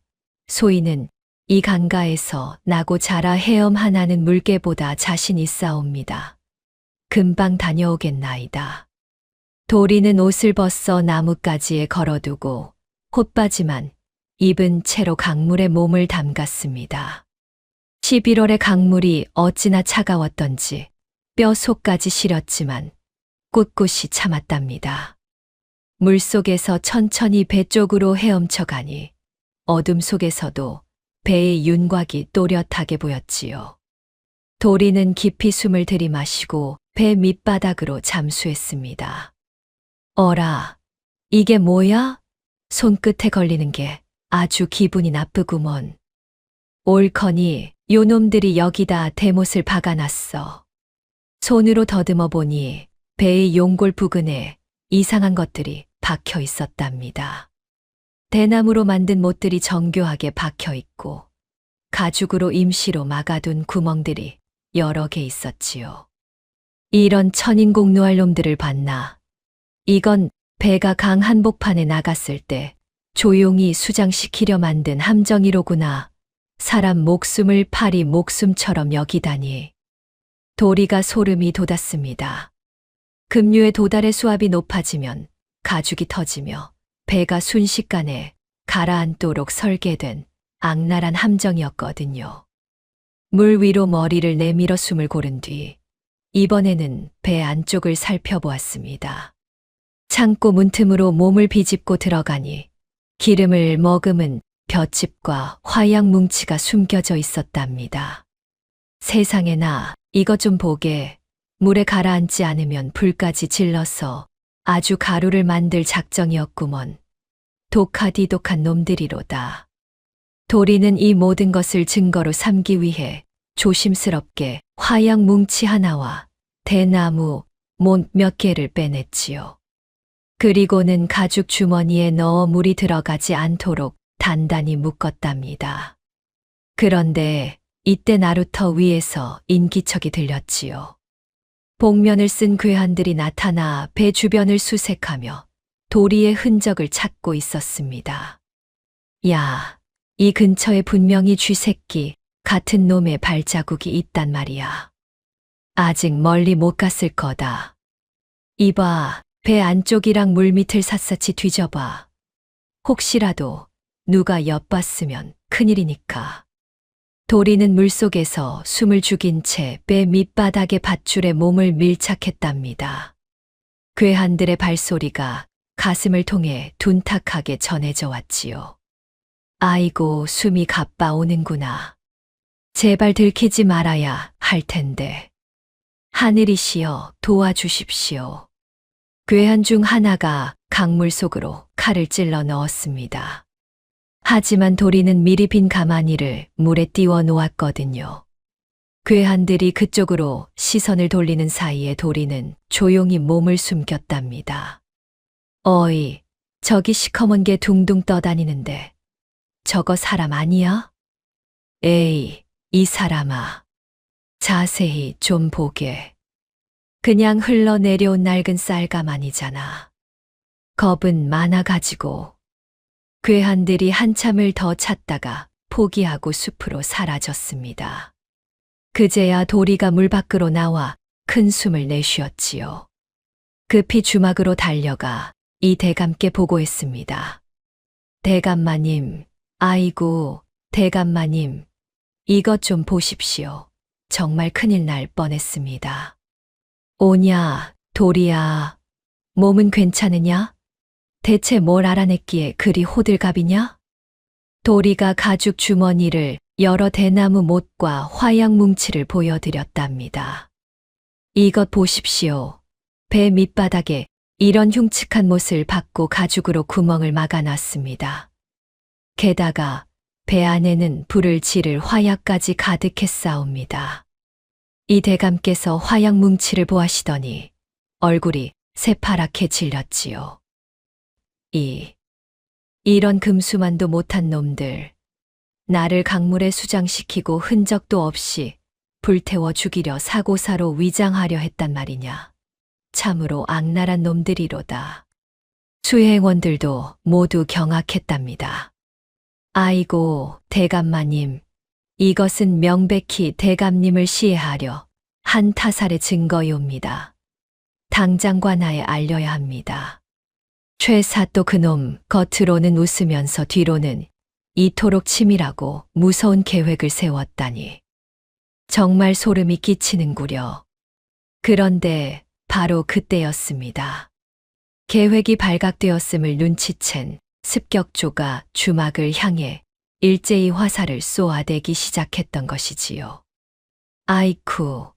소인은 이 강가에서 나고 자라 헤엄 하나는 물개보다 자신 있사옵니다. 금방 다녀오겠나이다. 도리는 옷을 벗어 나뭇가지에 걸어두고 콧바지만 입은 채로 강물에 몸을 담갔습니다. 11월의 강물이 어찌나 차가웠던지 뼈 속까지 시렸지만 꿋꿋이 참았답니다. 물속에서 천천히 배 쪽으로 헤엄쳐 가니 어둠 속에서도 배의 윤곽이 또렷하게 보였지요. 도리는 깊이 숨을 들이마시고 배 밑바닥으로 잠수했습니다. 어라, 이게 뭐야? 손끝에 걸리는 게 아주 기분이 나쁘구먼. 옳거니 요놈들이 여기다 대못을 박아놨어. 손으로 더듬어 보니 배의 용골 부근에 이상한 것들이 박혀 있었답니다. 대나무로 만든 못들이 정교하게 박혀 있고 가죽으로 임시로 막아둔 구멍들이 여러 개 있었지요. 이런 천인공노할 놈들을 봤나? 이건 배가 강 한복판에 나갔을 때 조용히 수장시키려 만든 함정이로구나. 사람 목숨을 파리 목숨처럼 여기다니. 도리가 소름이 돋았습니다. 급류의 도달의 수압이 높아지면 가죽이 터지며 배가 순식간에 가라앉도록 설계된 악랄한 함정이었거든요. 물 위로 머리를 내밀어 숨을 고른 뒤 이번에는 배 안쪽을 살펴보았습니다. 창고 문틈으로 몸을 비집고 들어가니 기름을 머금은 볏짚과 화약 뭉치가 숨겨져 있었답니다. 세상에나 이것 좀 보게. 물에 가라앉지 않으면 불까지 질러서 아주 가루를 만들 작정이었구먼. 독하디독한 놈들이로다. 도리는 이 모든 것을 증거로 삼기 위해 조심스럽게 화약 뭉치 하나와 대나무 못 몇 개를 빼냈지요. 그리고는 가죽 주머니에 넣어 물이 들어가지 않도록 단단히 묶었답니다. 그런데 이때 나루터 위에서 인기척이 들렸지요. 복면을 쓴 괴한들이 나타나 배 주변을 수색하며 도리의 흔적을 찾고 있었습니다. 야, 이 근처에 분명히 쥐새끼 같은 놈의 발자국이 있단 말이야. 아직 멀리 못 갔을 거다. 이봐, 배 안쪽이랑 물밑을 샅샅이 뒤져봐. 혹시라도 누가 엿봤으면 큰일이니까. 도리는 물속에서 숨을 죽인 채 배 밑바닥의 밧줄에 몸을 밀착했답니다. 괴한들의 발소리가 가슴을 통해 둔탁하게 전해져 왔지요. 아이고, 숨이 가빠오는구나. 제발 들키지 말아야 할 텐데. 하늘이시여 도와주십시오. 괴한 중 하나가 강물 속으로 칼을 찔러 넣었습니다. 하지만 도리는 미리 빈 가마니를 물에 띄워 놓았거든요. 괴한들이 그쪽으로 시선을 돌리는 사이에 도리는 조용히 몸을 숨겼답니다. 어이, 저기 시커먼 게 둥둥 떠다니는데 저거 사람 아니야? 에이, 이 사람아. 자세히 좀 보게. 그냥 흘러내려온 낡은 쌀가마니잖아. 겁은 많아가지고. 괴한들이 한참을 더 찾다가 포기하고 숲으로 사라졌습니다. 그제야 도리가 물 밖으로 나와 큰 숨을 내쉬었지요. 급히 주막으로 달려가 이 대감께 보고했습니다. 대감마님, 아이고, 대감마님, 이것 좀 보십시오. 정말 큰일 날 뻔했습니다. 오냐, 도리야, 몸은 괜찮으냐? 대체 뭘 알아냈기에 그리 호들갑이냐? 도리가 가죽 주머니를 열어 대나무 못과 화약 뭉치를 보여드렸답니다. 이것 보십시오. 배 밑바닥에 이런 흉측한 못을 박고 가죽으로 구멍을 막아놨습니다. 게다가 배 안에는 불을 지를 화약까지 가득했사옵니다. 이 대감께서 화약 뭉치를 보아시더니 얼굴이 새파랗게 질렸지요. 이런 금수만도 못한 놈들, 나를 강물에 수장시키고 흔적도 없이 불태워 죽이려 사고사로 위장하려 했단 말이냐. 참으로 악랄한 놈들이로다. 수행원들도 모두 경악했답니다. 아이고, 대감마님, 이것은 명백히 대감님을 시해하려 한 타살의 증거이옵니다. 당장 관아에 알려야 합니다. 최사또 그놈 겉으로는 웃으면서 뒤로는 이토록 치밀하고 무서운 계획을 세웠다니. 정말 소름이 끼치는구려. 그런데 바로 그때였습니다. 계획이 발각되었음을 눈치챈 습격조가 주막을 향해 일제히 화살을 쏘아대기 시작했던 것이지요. 아이쿠,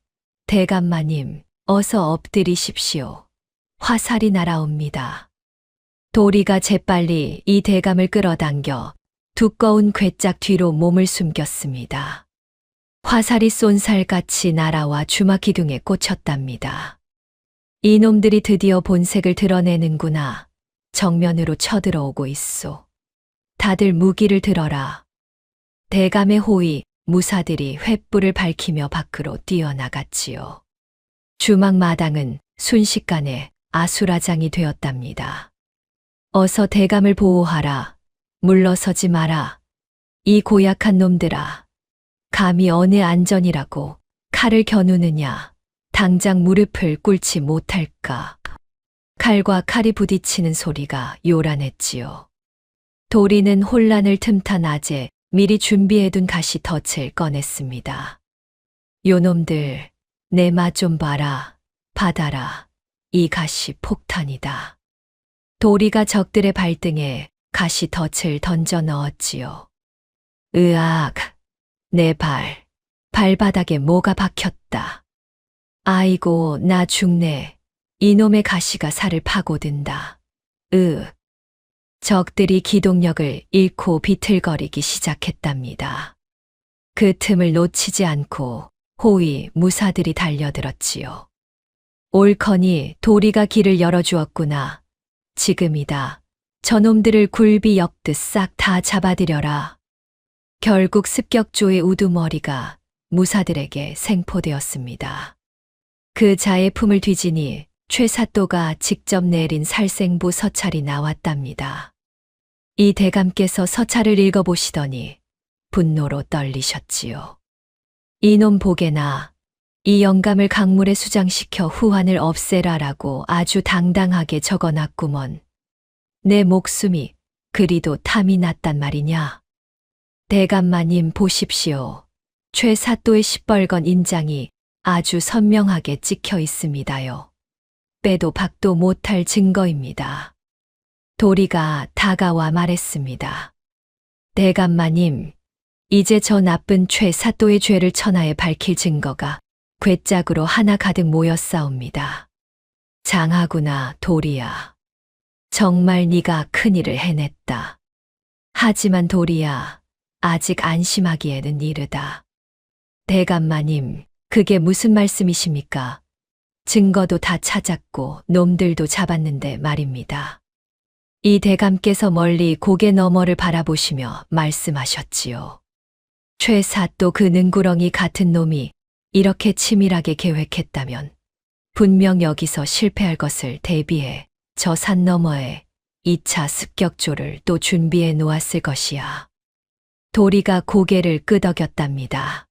대감마님, 어서 엎드리십시오. 화살이 날아옵니다. 도리가 재빨리 이 대감을 끌어당겨 두꺼운 괴짝 뒤로 몸을 숨겼습니다. 화살이 쏜살같이 날아와 주막 기둥에 꽂혔답니다. 이놈들이 드디어 본색을 드러내는구나. 정면으로 쳐들어오고 있소. 다들 무기를 들어라. 대감의 호위 무사들이 횃불을 밝히며 밖으로 뛰어나갔지요. 주막 마당은 순식간에 아수라장이 되었답니다. 어서 대감을 보호하라. 물러서지 마라. 이 고약한 놈들아. 감히 언의 안전이라고 칼을 겨누느냐. 당장 무릎을 꿇지 못할까. 칼과 칼이 부딪히는 소리가 요란했지요. 도리는 혼란을 틈타 낮에 미리 준비해둔 가시덫을 꺼냈습니다. 요놈들, 내 맛 좀 봐라. 받아라. 이 가시 폭탄이다. 도리가 적들의 발등에 가시덫을 던져 넣었지요. 으악, 내 발바닥에 뭐가 박혔다. 아이고, 나 죽네. 이놈의 가시가 살을 파고든다. 적들이 기동력을 잃고 비틀거리기 시작했답니다. 그 틈을 놓치지 않고 호위 무사들이 달려들었지요. 옳거니 도리가 길을 열어주었구나. 지금이다. 저놈들을 굴비 엮듯 싹 다 잡아들여라. 결국 습격조의 우두머리가 무사들에게 생포되었습니다. 그 자의 품을 뒤지니 최사또가 직접 내린 살생부 서찰이 나왔답니다. 이 대감께서 서찰을 읽어보시더니 분노로 떨리셨지요. 이놈 보게나, 이 영감을 강물에 수장시켜 후환을 없애라라고 아주 당당하게 적어놨구먼. 내 목숨이 그리도 탐이 났단 말이냐. 대감마님 보십시오. 최사또의 시뻘건 인장이 아주 선명하게 찍혀 있습니다요. 빼도 박도 못할 증거입니다. 도리가 다가와 말했습니다. 대감마님, 이제 저 나쁜 최사또의 죄를 천하에 밝힐 증거가 괴짝으로 하나 가득 모였사옵니다. 장하구나, 도리야. 정말 네가 큰일을 해냈다. 하지만 도리야, 아직 안심하기에는 이르다. 대감마님, 그게 무슨 말씀이십니까? 증거도 다 찾았고 놈들도 잡았는데 말입니다. 이 대감께서 멀리 고개 너머를 바라보시며 말씀하셨지요. 최사 또 그 능구렁이 같은 놈이 이렇게 치밀하게 계획했다면 분명 여기서 실패할 것을 대비해 저 산 너머에 2차 습격조를 또 준비해 놓았을 것이야. 도리가 고개를 끄덕였답니다.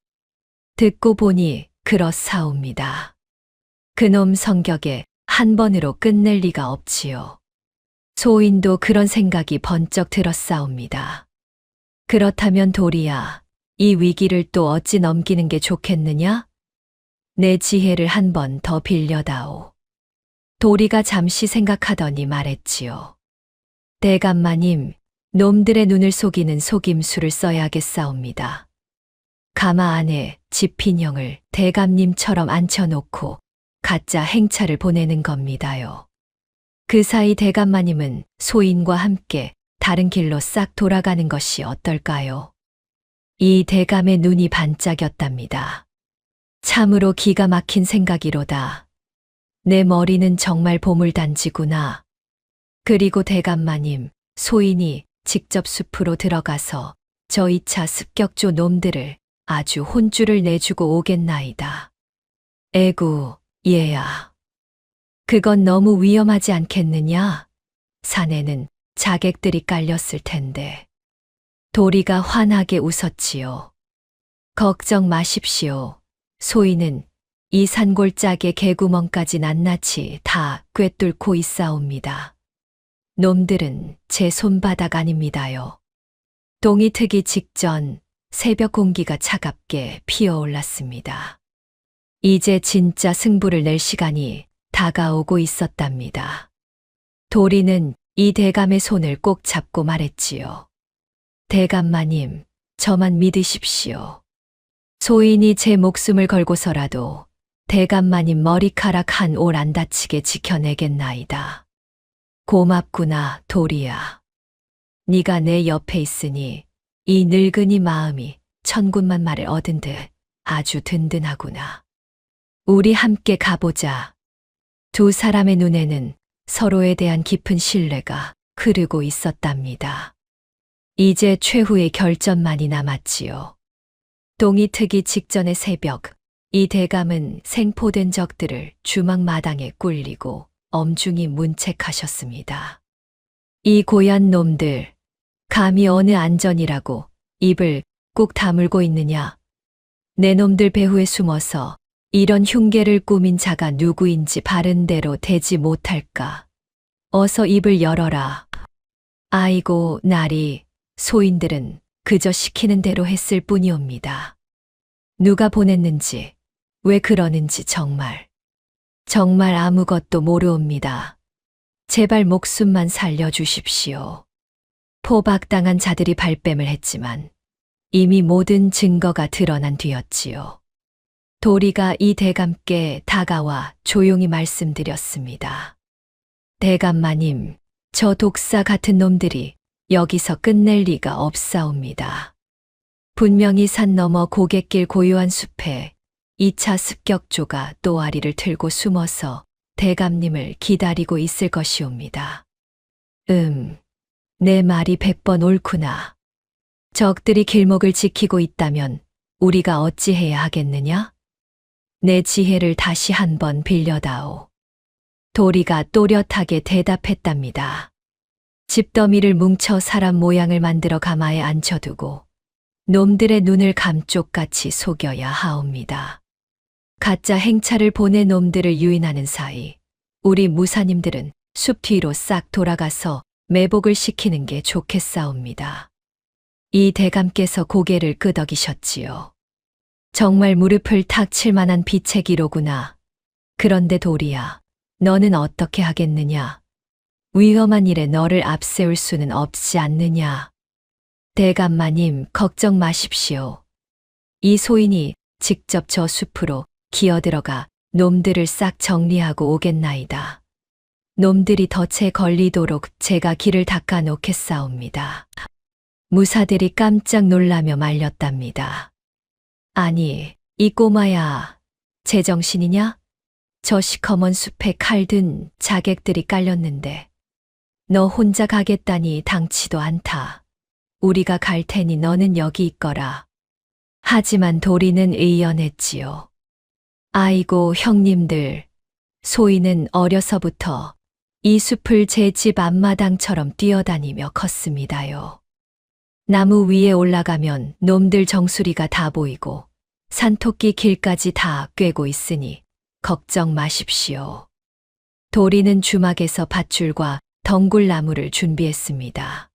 듣고 보니 그렇사옵니다. 그놈 성격에 한 번으로 끝낼 리가 없지요. 소인도 그런 생각이 번쩍 들었사옵니다. 그렇다면 도리야, 이 위기를 또 어찌 넘기는 게 좋겠느냐? 내 지혜를 한 번 더 빌려다오. 도리가 잠시 생각하더니 말했지요. 대감마님, 놈들의 눈을 속이는 속임수를 써야겠사옵니다. 가마 안에 지핀형을 대감님처럼 앉혀놓고 가짜 행차를 보내는 겁니다요. 그 사이 대감마님은 소인과 함께 다른 길로 싹 돌아가는 것이 어떨까요? 이 대감의 눈이 반짝였답니다. 참으로 기가 막힌 생각이로다. 내 머리는 정말 보물단지구나. 그리고 대감마님, 소인이 직접 숲으로 들어가서 저 2차 습격조 놈들을 아주 혼쭐을 내주고 오겠나이다. 에구, 얘야. 그건 너무 위험하지 않겠느냐? 산에는 자객들이 깔렸을 텐데. 도리가 환하게 웃었지요. 걱정 마십시오. 소인은 이 산골짜기의 개구멍까지 낱낱이 다 꿰뚫고 있사옵니다. 놈들은 제 손바닥 아닙니다요. 동이 트기 직전 새벽 공기가 차갑게 피어올랐습니다. 이제 진짜 승부를 낼 시간이 다가오고 있었답니다. 도리는 이 대감의 손을 꼭 잡고 말했지요. 대감마님, 저만 믿으십시오. 소인이 제 목숨을 걸고서라도 대감마님 머리카락 한 올 안 다치게 지켜내겠나이다. 고맙구나, 도리야. 네가 내 옆에 있으니 이 늙은이 마음이 천군만 말을 얻은 듯 아주 든든하구나. 우리 함께 가보자. 두 사람의 눈에는 서로에 대한 깊은 신뢰가 흐르고 있었답니다. 이제 최후의 결전만이 남았지요. 동이 트기 직전의 새벽, 이 대감은 생포된 적들을 주막 마당에 꿀리고 엄중히 문책하셨습니다. 이 고얀 놈들, 감히 어느 안전이라고 입을 꾹 다물고 있느냐? 내 놈들 배후에 숨어서 이런 흉계를 꾸민 자가 누구인지 바른 대로 대지 못할까? 어서 입을 열어라. 아이고, 나리, 소인들은 그저 시키는 대로 했을 뿐이옵니다. 누가 보냈는지, 왜 그러는지 정말 아무것도 모르옵니다. 제발 목숨만 살려주십시오. 포박당한 자들이 발뺌을 했지만 이미 모든 증거가 드러난 뒤였지요. 도리가 이 대감께 다가와 조용히 말씀드렸습니다. 대감마님, 저 독사 같은 놈들이 여기서 끝낼 리가 없사옵니다. 분명히 산 너머 고갯길 고요한 숲에 2차 습격조가 또아리를 틀고 숨어서 대감님을 기다리고 있을 것이옵니다. 내 말이 100번 옳구나. 적들이 길목을 지키고 있다면 우리가 어찌해야 하겠느냐? 내 지혜를 다시 한번 빌려다오. 도리가 또렷하게 대답했답니다. 집더미를 뭉쳐 사람 모양을 만들어 가마에 앉혀두고 놈들의 눈을 감쪽같이 속여야 하옵니다. 가짜 행차를 보내 놈들을 유인하는 사이 우리 무사님들은 숲 뒤로 싹 돌아가서 매복을 시키는 게 좋겠사옵니다. 이 대감께서 고개를 끄덕이셨지요. 정말 무릎을 탁 칠 만한 비책이로구나. 그런데 도리야, 너는 어떻게 하겠느냐? 위험한 일에 너를 앞세울 수는 없지 않느냐? 대감마님, 걱정 마십시오. 이 소인이 직접 저 숲으로 기어들어가 놈들을 싹 정리하고 오겠나이다. 놈들이 덫에 걸리도록 제가 길을 닦아 놓겠사옵니다. 무사들이 깜짝 놀라며 말렸답니다. 아니, 이 꼬마야, 제정신이냐? 저 시커먼 숲에 칼 든 자객들이 깔렸는데 너 혼자 가겠다니 당치도 않다. 우리가 갈 테니 너는 여기 있거라. 하지만 도리는 의연했지요. 아이고 형님들, 소희는 어려서부터 이 숲을 제 집 앞마당처럼 뛰어다니며 컸습니다요. 나무 위에 올라가면 놈들 정수리가 다 보이고 산토끼 길까지 다 꿰고 있으니 걱정 마십시오. 도리는 주막에서 밧줄과 덩굴나무를 준비했습니다.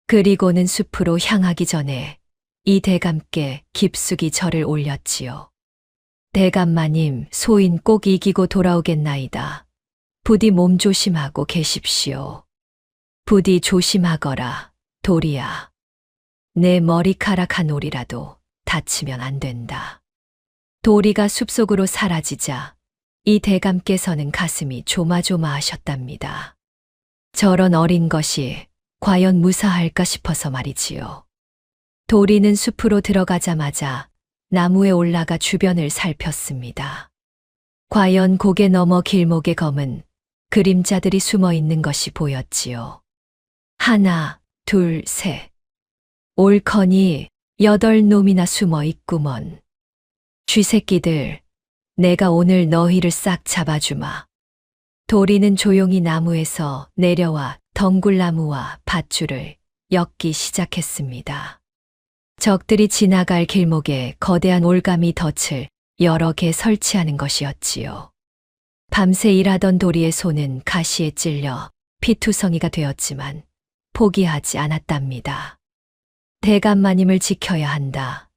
그리고는 숲으로 향하기 전에 이 대감께 깊숙이 절을 올렸지요. 대감마님, 소인 꼭 이기고 돌아오겠나이다. 부디 몸 조심하고 계십시오. 부디 조심하거라, 도리야. 내 머리카락 한 올이라도 다치면 안 된다. 도리가 숲속으로 사라지자 이 대감께서는 가슴이 조마조마하셨답니다. 저런 어린 것이 과연 무사할까 싶어서 말이지요. 도리는 숲으로 들어가자마자 나무에 올라가 주변을 살폈습니다. 과연 고개 너머 길목에 검은 그림자들이 숨어 있는 것이 보였지요. 하나, 둘, 셋. 옳거니 8놈이나 숨어 있구먼. 쥐새끼들, 내가 오늘 너희를 싹 잡아주마. 도리는 조용히 나무에서 내려와 덩굴나무와 밧줄을 엮기 시작했습니다. 적들이 지나갈 길목에 거대한 올가미 덫을 여러 개 설치하는 것이었지요. 밤새 일하던 도리의 손은 가시에 찔려 피투성이가 되었지만 포기하지 않았답니다. 대감마님을 지켜야 한다.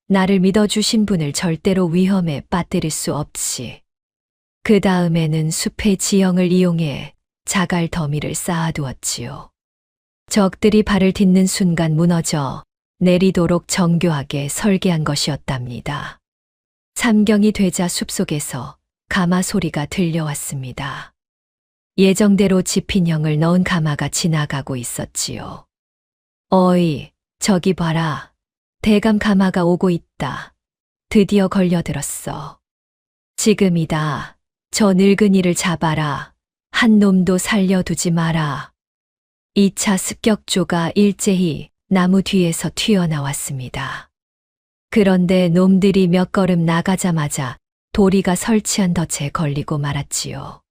나를 믿어주신 분을 절대로 위험에 빠뜨릴 수 없지. 그 다음에는 숲의 지형을 이용해 자갈 더미를 쌓아두었지요. 적들이 발을 딛는 순간 무너져 내리도록 정교하게 설계한 것이었답니다. 삼경이 되자 숲속에서 가마 소리가 들려왔습니다. 예정대로 지핀형을 넣은 가마가 지나가고 있었지요. 어이, 저기 봐라. 대감 가마가 오고 있다. 드디어 걸려들었어. 지금이다. 저 늙은이를 잡아라. 한 놈도 살려두지 마라. 2차 습격조가 일제히 나무 뒤에서 튀어나왔습니다. 그런데 놈들이 몇 걸음 나가자마자 도리가 설치한 덫에 걸리고 말았지요.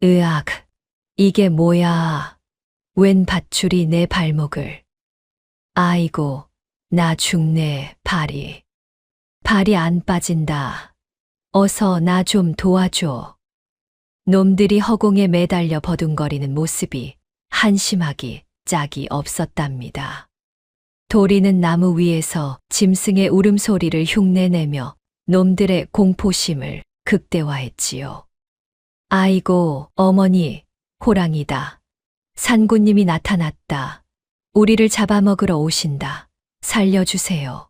으악, 이게 뭐야. 웬 밧줄이 내 발목을. 아이고, 나 죽네, 발이. 발이 안 빠진다. 어서 나 좀 도와줘. 놈들이 허공에 매달려 버둥거리는 모습이 한심하기 짝이 없었답니다. 도리는 나무 위에서 짐승의 울음소리를 흉내내며 놈들의 공포심을 극대화했지요. 아이고, 어머니, 호랑이다. 산군님이 나타났다. 우리를 잡아먹으러 오신다. 살려주세요.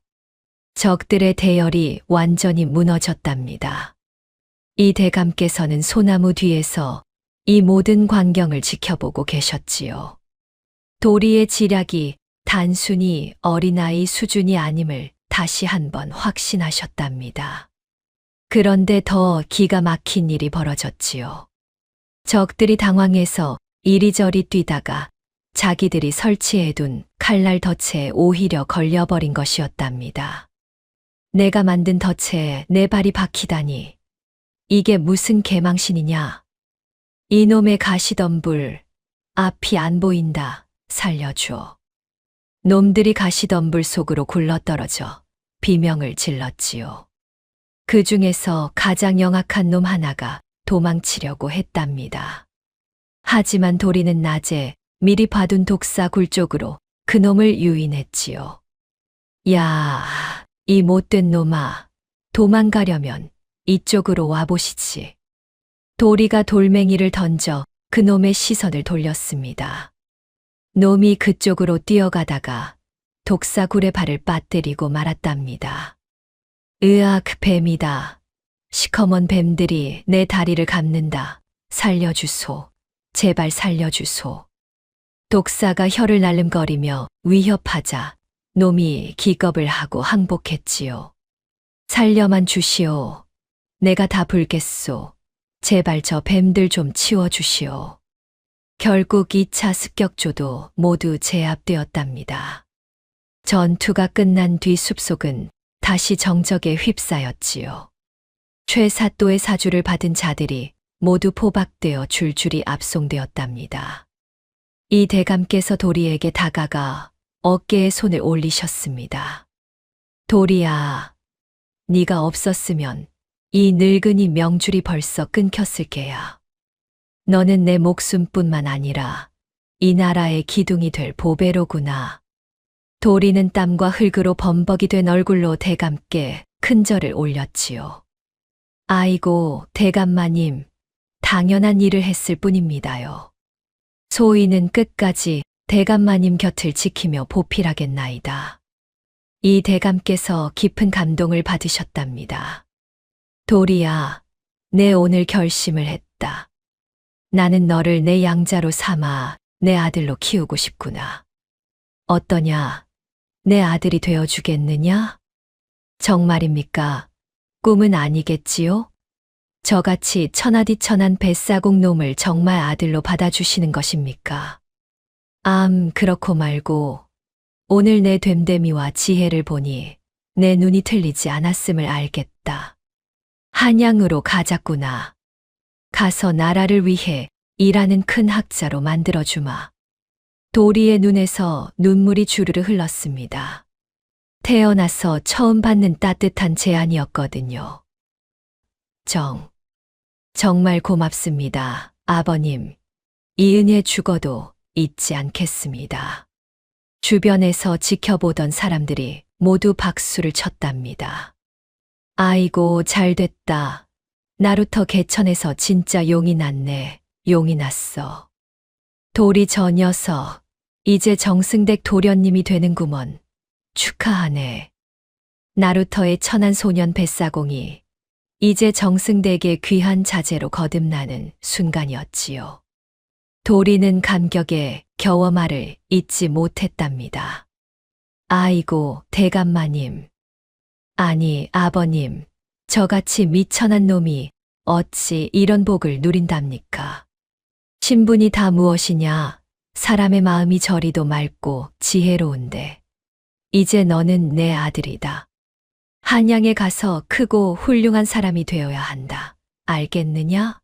적들의 대열이 완전히 무너졌답니다. 이 대감께서는 소나무 뒤에서 이 모든 광경을 지켜보고 계셨지요. 도리의 지략이 단순히 어린아이 수준이 아님을 다시 한번 확신하셨답니다. 그런데 더 기가 막힌 일이 벌어졌지요. 적들이 당황해서 이리저리 뛰다가 자기들이 설치해둔 칼날 덫에 오히려 걸려버린 것이었답니다. 내가 만든 덫에 내 발이 박히다니. 이게 무슨 개망신이냐. 이놈의 가시덤불, 앞이 안 보인다. 살려줘. 놈들이 가시덤불 속으로 굴러떨어져 비명을 질렀지요. 그 중에서 가장 영악한 놈 하나가 도망치려고 했답니다. 하지만 도리는 낮에 미리 봐둔 독사 굴 쪽으로 그놈을 유인했지요. 야, 이 못된 놈아, 도망가려면 이쪽으로 와보시지. 도리가 돌멩이를 던져 그놈의 시선을 돌렸습니다. 놈이 그쪽으로 뛰어가다가 독사굴의 발을 빠뜨리고 말았답니다. 으악, 뱀이다. 시커먼 뱀들이 내 다리를 감는다. 살려주소. 제발 살려주소. 독사가 혀를 날름거리며 위협하자 놈이 기겁을 하고 항복했지요. 살려만 주시오. 내가 다 불겠소. 제발 저 뱀들 좀 치워주시오. 결국 2차 습격조도 모두 제압되었답니다. 전투가 끝난 뒤 숲속은 다시 정적에 휩싸였지요. 최사또의 사주를 받은 자들이 모두 포박되어 줄줄이 압송되었답니다. 이 대감께서 도리에게 다가가 어깨에 손을 올리셨습니다. 도리야, 네가 없었으면 이 늙은이 명줄이 벌써 끊겼을 게야. 너는 내 목숨뿐만 아니라 이 나라의 기둥이 될 보배로구나. 도리는 땀과 흙으로 범벅이 된 얼굴로 대감께 큰 절을 올렸지요. 아이고, 대감마님, 당연한 일을 했을 뿐입니다요. 소인은 끝까지 대감마님 곁을 지키며 보필하겠나이다. 이 대감께서 깊은 감동을 받으셨답니다. 도리야, 내 오늘 결심을 했다. 나는 너를 내 양자로 삼아 내 아들로 키우고 싶구나. 어떠냐? 내 아들이 되어주겠느냐? 정말입니까? 꿈은 아니겠지요? 저같이 천하디천한 뱃사공 놈을 정말 아들로 받아주시는 것입니까? 그렇고 말고 오늘 내 됨됨이와 지혜를 보니 내 눈이 틀리지 않았음을 알겠다. 한양으로 가자꾸나. 가서 나라를 위해 일하는 큰 학자로 만들어주마. 도리의 눈에서 눈물이 주르르 흘렀습니다. 태어나서 처음 받는 따뜻한 제안이었거든요. 정말 고맙습니다, 아버님. 이 은혜 죽어도 잊지 않겠습니다. 주변에서 지켜보던 사람들이 모두 박수를 쳤답니다. 아이고, 잘됐다. 나루터 개천에서 진짜 용이 났네. 용이 났어. 도리 저 녀석, 이제 정승댁 도련님이 되는구먼. 축하하네. 나루터의 천한 소년 뱃사공이 이제 정승댁의 귀한 자제로 거듭나는 순간이었지요. 도리는 감격에 겨워 말을 잇지 못했답니다. 아이고, 대감마님. 아니, 아버님. 저같이 미천한 놈이 어찌 이런 복을 누린답니까? 신분이 다 무엇이냐? 사람의 마음이 저리도 맑고 지혜로운데. 이제 너는 내 아들이다. 한양에 가서 크고 훌륭한 사람이 되어야 한다. 알겠느냐?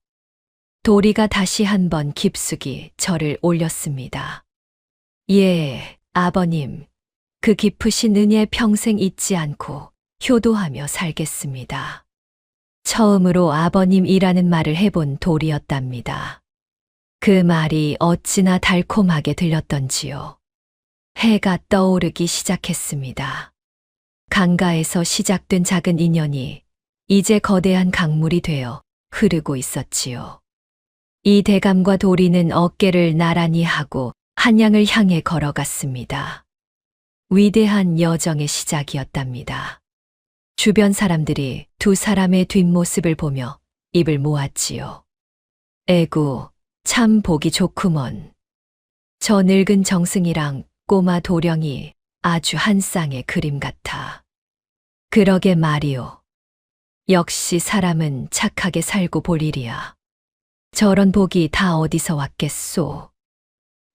도리가 다시 한번 깊숙이 절을 올렸습니다. 예, 아버님. 그 깊으신 은혜 평생 잊지 않고 효도하며 살겠습니다. 처음으로 아버님이라는 말을 해본 도리였답니다. 그 말이 어찌나 달콤하게 들렸던지요. 해가 떠오르기 시작했습니다. 강가에서 시작된 작은 인연이 이제 거대한 강물이 되어 흐르고 있었지요. 이 대감과 도리는 어깨를 나란히 하고 한양을 향해 걸어갔습니다. 위대한 여정의 시작이었답니다. 주변 사람들이 두 사람의 뒷모습을 보며 입을 모았지요. 에구, 참 보기 좋구먼. 저 늙은 정승이랑 꼬마 도령이 아주 한 쌍의 그림 같아. 그러게 말이오. 역시 사람은 착하게 살고 볼 일이야. 저런 복이 다 어디서 왔겠소.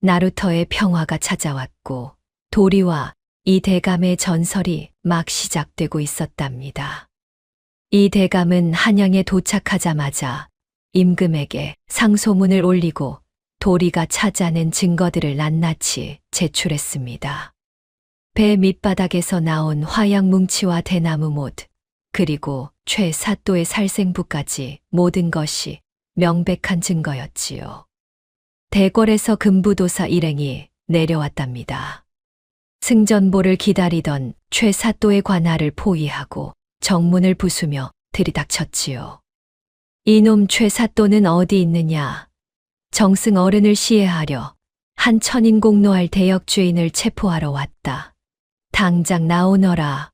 나루터의 평화가 찾아왔고 도리와 이 대감의 전설이 막 시작되고 있었답니다. 이 대감은 한양에 도착하자마자 임금에게 상소문을 올리고 도리가 찾아낸 증거들을 낱낱이 제출했습니다. 배 밑바닥에서 나온 화약 뭉치와 대나무 못, 그리고 최사또의 살생부까지 모든 것이 명백한 증거였지요. 대궐에서 금부도사 일행이 내려왔답니다. 승전보를 기다리던 최사또의 관할을 포위하고 정문을 부수며 들이닥쳤지요. 이놈 최사또는 어디 있느냐? 정승 어른을 시해하려 한 천인공노할 대역죄인을 체포하러 왔다. 당장 나오너라.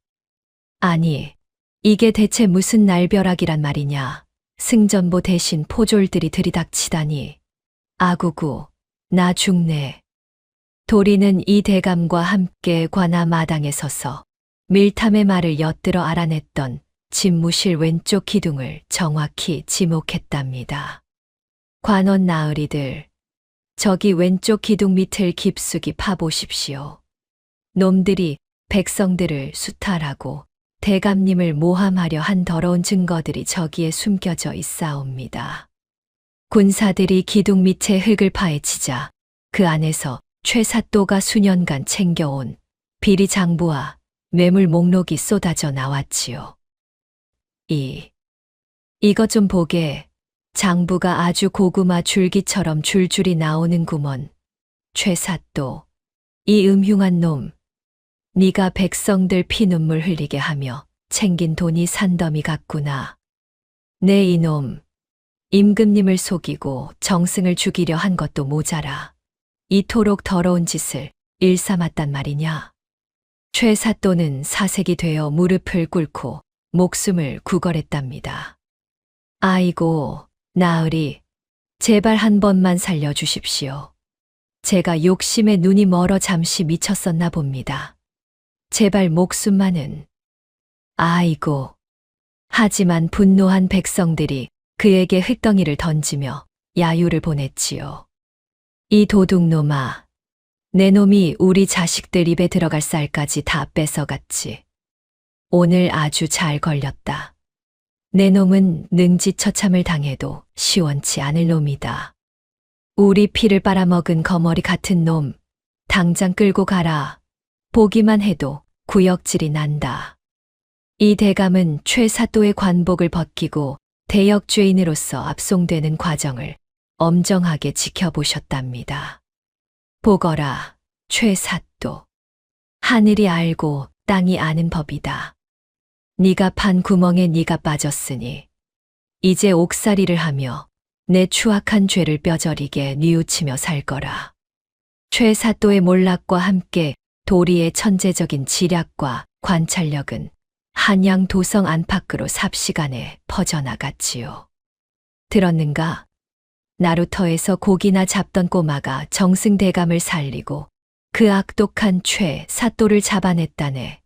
아니, 이게 대체 무슨 날벼락이란 말이냐. 승전보 대신 포졸들이 들이닥치다니. 아구구, 나 죽네. 도리는 이 대감과 함께 관아 마당에 서서 밀탐의 말을 엿들어 알아냈던 집무실 왼쪽 기둥을 정확히 지목했답니다. 관원 나으리들, 저기 왼쪽 기둥 밑을 깊숙이 파보십시오. 놈들이 백성들을 수탈하고 대감님을 모함하려 한 더러운 증거들이 저기에 숨겨져 있사옵니다. 군사들이 기둥 밑에 흙을 파헤치자 그 안에서 최사또가 수년간 챙겨온 비리 장부와 뇌물 목록이 쏟아져 나왔지요. 이것 좀 보게. 장부가 아주 고구마 줄기처럼 줄줄이 나오는구먼. 최사또, 이 음흉한 놈. 네가 백성들 피눈물 흘리게 하며 챙긴 돈이 산더미 같구나. 네 이놈, 임금님을 속이고 정승을 죽이려 한 것도 모자라 이토록 더러운 짓을 일삼았단 말이냐. 최사또는 사색이 되어 무릎을 꿇고 목숨을 구걸했답니다. 아이고, 나으리, 제발 한 번만 살려주십시오. 제가 욕심에 눈이 멀어 잠시 미쳤었나 봅니다. 제발 목숨만은. 아이고. 하지만 분노한 백성들이 그에게 흙덩이를 던지며 야유를 보냈지요. 이 도둑놈아, 내 놈이 우리 자식들 입에 들어갈 쌀까지 다 뺏어갔지. 오늘 아주 잘 걸렸다. 내 놈은 능지처참을 당해도 시원치 않을 놈이다. 우리 피를 빨아먹은 거머리 같은 놈, 당장 끌고 가라. 보기만 해도 구역질이 난다. 이 대감은 최사또의 관복을 벗기고 대역죄인으로서 압송되는 과정을 엄정하게 지켜보셨답니다. 보거라, 최사또. 하늘이 알고 땅이 아는 법이다. 네가 판 구멍에 네가 빠졌으니 이제 옥살이를 하며 내 추악한 죄를 뼈저리게 뉘우치며 살 거라. 최사또의 몰락과 함께 도리의 천재적인 지략과 관찰력은 한양 도성 안팎으로 삽시간에 퍼져나갔지요. 들었는가? 나루터에서 고기나 잡던 꼬마가 정승대감을 살리고 그 악독한 최사또를 잡아냈다네.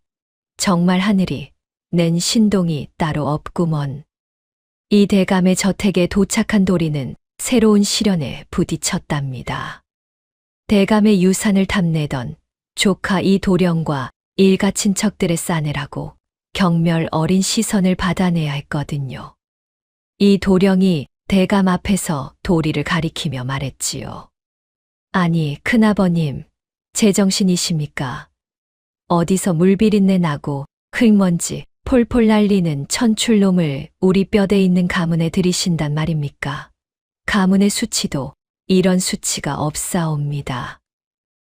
정말 하늘이 낸 신동이 따로 없구먼. 이 대감의 저택에 도착한 도리는 새로운 시련에 부딪혔답니다. 대감의 유산을 탐내던 조카 이 도령과 일가 친척들의 싸늘하고 경멸 어린 시선을 받아내야 했거든요. 이 도령이 대감 앞에서 도리를 가리키며 말했지요. 아니, 큰아버님, 제정신이십니까? 어디서 물비린내 나고 흙먼지 폴폴 날리는 천출놈을 우리 뼈대 있는 가문에 들이신단 말입니까? 가문의 수치도 이런 수치가 없사옵니다.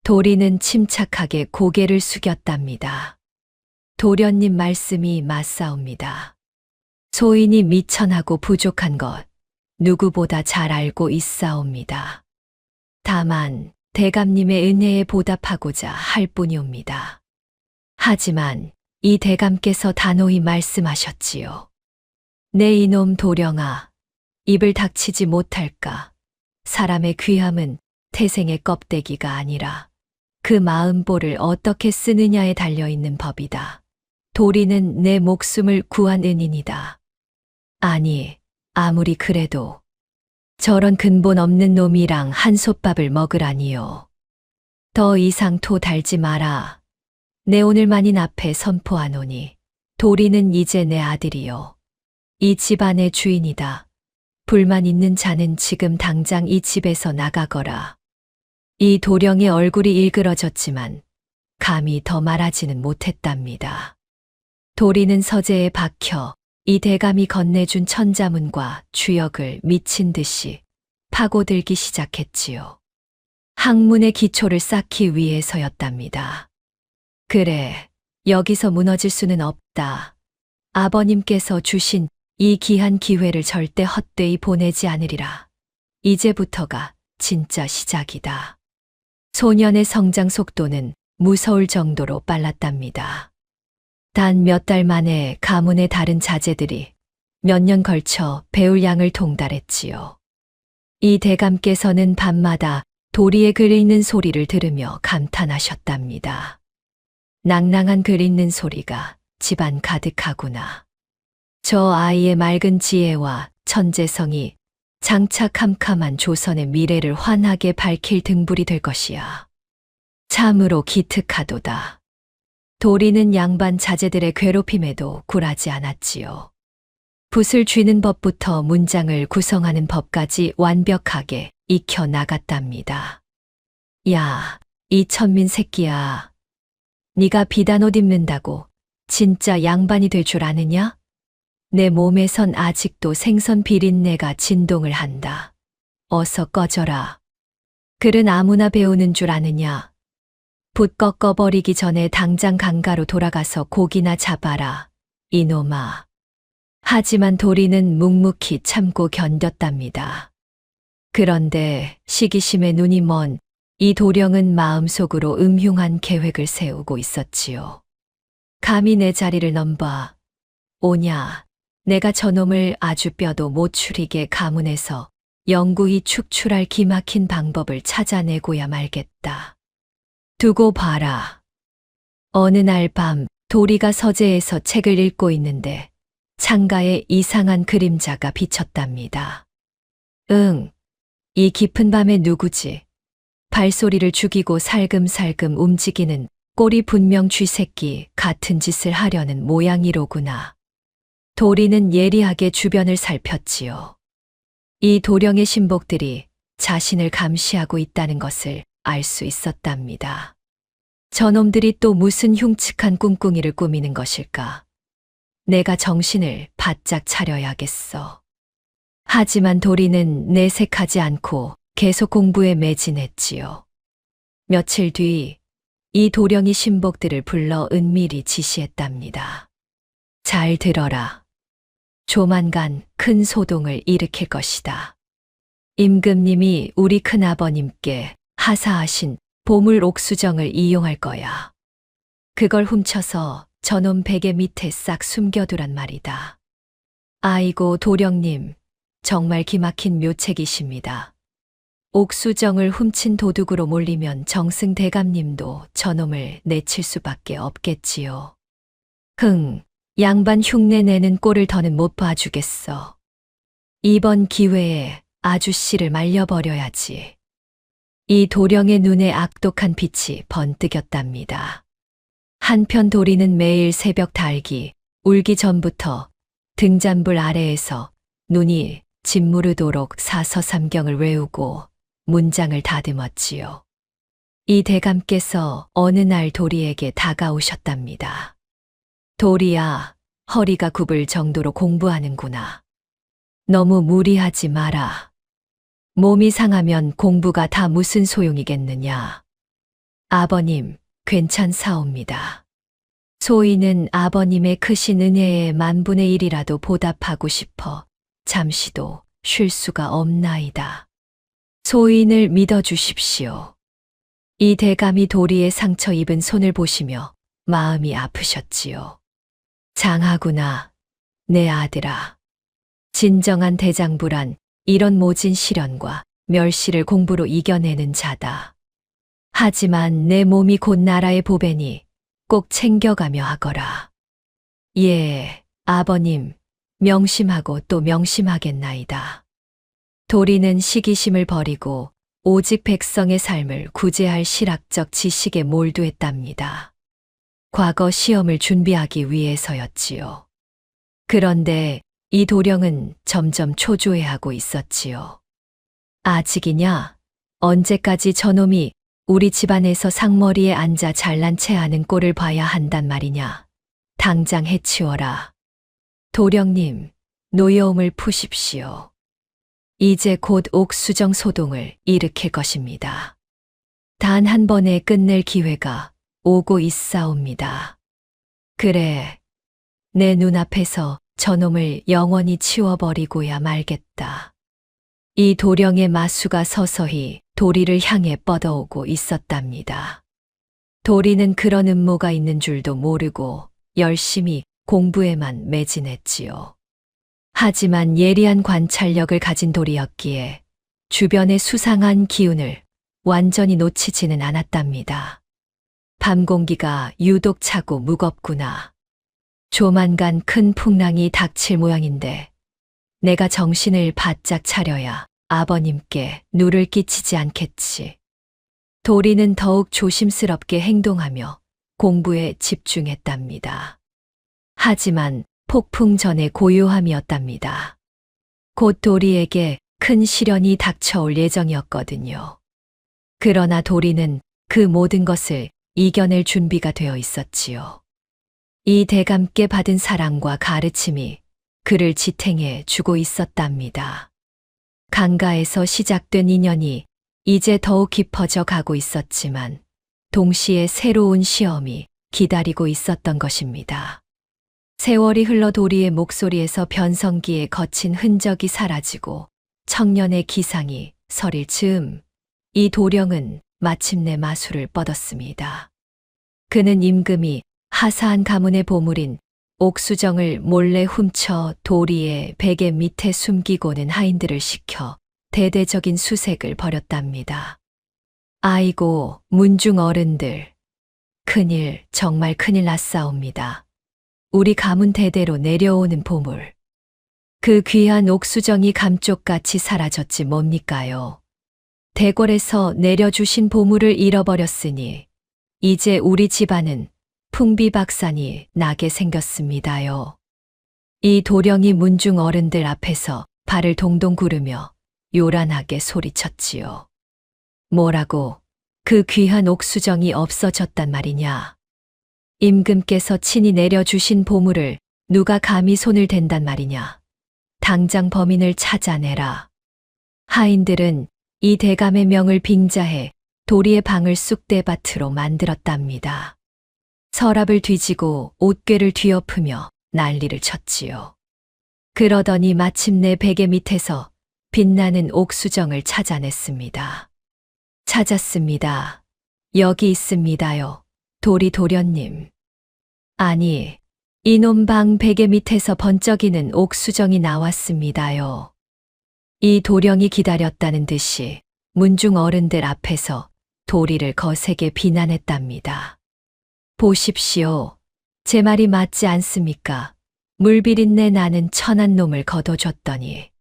도리는 침착하게 고개를 숙였답니다. 도련님 말씀이 맞사옵니다. 소인이 미천하고 부족한 것 누구보다 잘 알고 있사옵니다. 다만 대감님의 은혜에 보답하고자 할 뿐이옵니다. 하지만 이 대감께서 단호히 말씀하셨지요. 내 이놈 도령아, 입을 닥치지 못할까? 사람의 귀함은 태생의 껍데기가 아니라 그 마음보를 어떻게 쓰느냐에 달려있는 법이다. 도리는 내 목숨을 구한 은인이다. 아니, 아무리 그래도 저런 근본 없는 놈이랑 한솥밥을 먹으라니요. 더 이상 토 달지 마라. 내 오늘 만인 앞에 선포하노니 도리는 이제 내 아들이요. 이 집안의 주인이다. 불만 있는 자는 지금 당장 이 집에서 나가거라. 이 도령의 얼굴이 일그러졌지만 감히 더 말하지는 못했답니다. 도리는 서재에 박혀 이 대감이 건네준 천자문과 주역을 미친 듯이 파고들기 시작했지요. 학문의 기초를 쌓기 위해서였답니다. 그래, 여기서 무너질 수는 없다. 아버님께서 주신 이 귀한 기회를 절대 헛되이 보내지 않으리라. 이제부터가 진짜 시작이다. 소년의 성장 속도는 무서울 정도로 빨랐답니다. 단 몇 달 만에 가문의 다른 자제들이 몇 년 걸쳐 배울 양을 통달했지요. 이 대감께서는 밤마다 도리에 글 읽는 소리를 들으며 감탄하셨답니다. 낭낭한 글 읽는 소리가 집안 가득하구나. 저 아이의 맑은 지혜와 천재성이 장차 캄캄한 조선의 미래를 환하게 밝힐 등불이 될 것이야. 참으로 기특하도다. 도리는 양반 자제들의 괴롭힘에도 굴하지 않았지요. 붓을 쥐는 법부터 문장을 구성하는 법까지 완벽하게 익혀 나갔답니다. 야, 이 천민 새끼야. 네가 비단 옷 입는다고 진짜 양반이 될 줄 아느냐? 내 몸에선 아직도 생선 비린내가 진동을 한다. 어서 꺼져라. 글은 아무나 배우는 줄 아느냐? 붓 꺾어버리기 전에 당장 강가로 돌아가서 고기나 잡아라. 이놈아. 하지만 도리는 묵묵히 참고 견뎠답니다. 그런데 시기심에 눈이 먼 이 도령은 마음속으로 음흉한 계획을 세우고 있었지요. 감히 내 자리를 넘봐. 오냐. 내가 저놈을 아주 뼈도 못 추리게 가문에서 영구히 축출할 기막힌 방법을 찾아내고야 말겠다. 두고 봐라. 어느 날 밤 도리가 서재에서 책을 읽고 있는데 창가에 이상한 그림자가 비쳤답니다. 응, 이 깊은 밤에 누구지? 발소리를 죽이고 살금살금 움직이는 꼴이 분명 쥐새끼 같은 짓을 하려는 모양이로구나. 도리는 예리하게 주변을 살폈지요. 이 도령의 신복들이 자신을 감시하고 있다는 것을 알 수 있었답니다. 저놈들이 또 무슨 흉측한 꿍꿍이를 꾸미는 것일까? 내가 정신을 바짝 차려야겠어. 하지만 도리는 내색하지 않고 계속 공부에 매진했지요. 며칠 뒤 이 도령이 신복들을 불러 은밀히 지시했답니다. 잘 들어라. 조만간 큰 소동을 일으킬 것이다. 임금님이 우리 큰아버님께 하사하신 보물 옥수정을 이용할 거야. 그걸 훔쳐서 저놈 베개 밑에 싹 숨겨두란 말이다. 아이고 도령님, 정말 기막힌 묘책이십니다. 옥수정을 훔친 도둑으로 몰리면 정승 대감님도 저놈을 내칠 수밖에 없겠지요. 양반 흉내 내는 꼴을 더는 못 봐주겠어. 이번 기회에 아주씨를 말려버려야지. 이 도령의 눈에 악독한 빛이 번뜩였답니다. 한편 도리는 매일 새벽 달기, 울기 전부터 등잔불 아래에서 눈이 짓무르도록 사서삼경을 외우고 문장을 다듬었지요. 이 대감께서 어느 날 도리에게 다가오셨답니다. 도리야, 허리가 굽을 정도로 공부하는구나. 너무 무리하지 마라. 몸이 상하면 공부가 다 무슨 소용이겠느냐. 아버님, 괜찮사옵니다. 소인은 아버님의 크신 은혜에 10,000분의 1이라도 보답하고 싶어 잠시도 쉴 수가 없나이다. 소인을 믿어주십시오. 이 대감이 도리의 상처 입은 손을 보시며 마음이 아프셨지요. 장하구나, 내 아들아. 진정한 대장부란 이런 모진 시련과 멸시를 공부로 이겨내는 자다. 하지만 내 몸이 곧 나라의 보배니 꼭 챙겨가며 하거라. 예, 아버님, 명심하고 또 명심하겠나이다. 도리는 시기심을 버리고 오직 백성의 삶을 구제할 실학적 지식에 몰두했답니다. 과거 시험을 준비하기 위해서였지요. 그런데 이 도령은 점점 초조해하고 있었지요. 아직이냐? 언제까지 저놈이 우리 집안에서 상머리에 앉아 잘난 체 하는 꼴을 봐야 한단 말이냐? 당장 해치워라. 도령님, 노여움을 푸십시오. 이제 곧 옥수정 소동을 일으킬 것입니다. 단 한 번에 끝낼 기회가 오고 있사옵니다. 그래, 내 눈앞에서 저놈을 영원히 치워버리고야 말겠다. 이 도령의 마수가 서서히 도리를 향해 뻗어오고 있었답니다. 도리는 그런 음모가 있는 줄도 모르고 열심히 공부에만 매진했지요. 하지만 예리한 관찰력을 가진 돌이었기에 주변의 수상한 기운을 완전히 놓치지는 않았답니다. 밤 공기가 유독 차고 무겁구나. 조만간 큰 풍랑이 닥칠 모양인데 내가 정신을 바짝 차려야 아버님께 누를 끼치지 않겠지. 도리는 더욱 조심스럽게 행동하며 공부에 집중했답니다. 하지만 폭풍 전의 고요함이었답니다. 곧 도리에게 큰 시련이 닥쳐올 예정이었거든요. 그러나 도리는 그 모든 것을 이겨낼 준비가 되어 있었지요. 이 대감께 받은 사랑과 가르침이 그를 지탱해 주고 있었답니다. 강가에서 시작된 인연이 이제 더욱 깊어져 가고 있었지만 동시에 새로운 시험이 기다리고 있었던 것입니다. 세월이 흘러 도리의 목소리에서 변성기의 거친 흔적이 사라지고 청년의 기상이 서릴 즈음 이 도령은 마침내 마술을 뻗었습니다. 그는 임금이 하사한 가문의 보물인 옥수정을 몰래 훔쳐 도리의 베개 밑에 숨기고는 하인들을 시켜 대대적인 수색을 벌였답니다. 아이고, 문중 어른들. 큰일, 정말 큰일 났사옵니다. 우리 가문 대대로 내려오는 보물. 그 귀한 옥수정이 감쪽같이 사라졌지 뭡니까요? 대궐에서 내려주신 보물을 잃어버렸으니 이제 우리 집안은 풍비박산이 나게 생겼습니다요. 이 도령이 문중 어른들 앞에서 발을 동동 구르며 요란하게 소리쳤지요. 뭐라고? 그 귀한 옥수정이 없어졌단 말이냐? 임금께서 친히 내려주신 보물을 누가 감히 손을 댄단 말이냐? 당장 범인을 찾아내라. 하인들은 이 대감의 명을 빙자해 도리의 방을 쑥대밭으로 만들었답니다. 서랍을 뒤지고 옷꿰를 뒤엎으며 난리를 쳤지요. 그러더니 마침내 베개 밑에서 빛나는 옥수정을 찾아냈습니다. 찾았습니다. 여기 있습니다요. 도리 도련님. 아니, 이놈 방 베개 밑에서 번쩍이는 옥수정이 나왔습니다요. 이 도령이 기다렸다는 듯이 문중 어른들 앞에서 도리를 거세게 비난했답니다. 보십시오. 제 말이 맞지 않습니까? 물비린내 나는 천한 놈을 거둬줬더니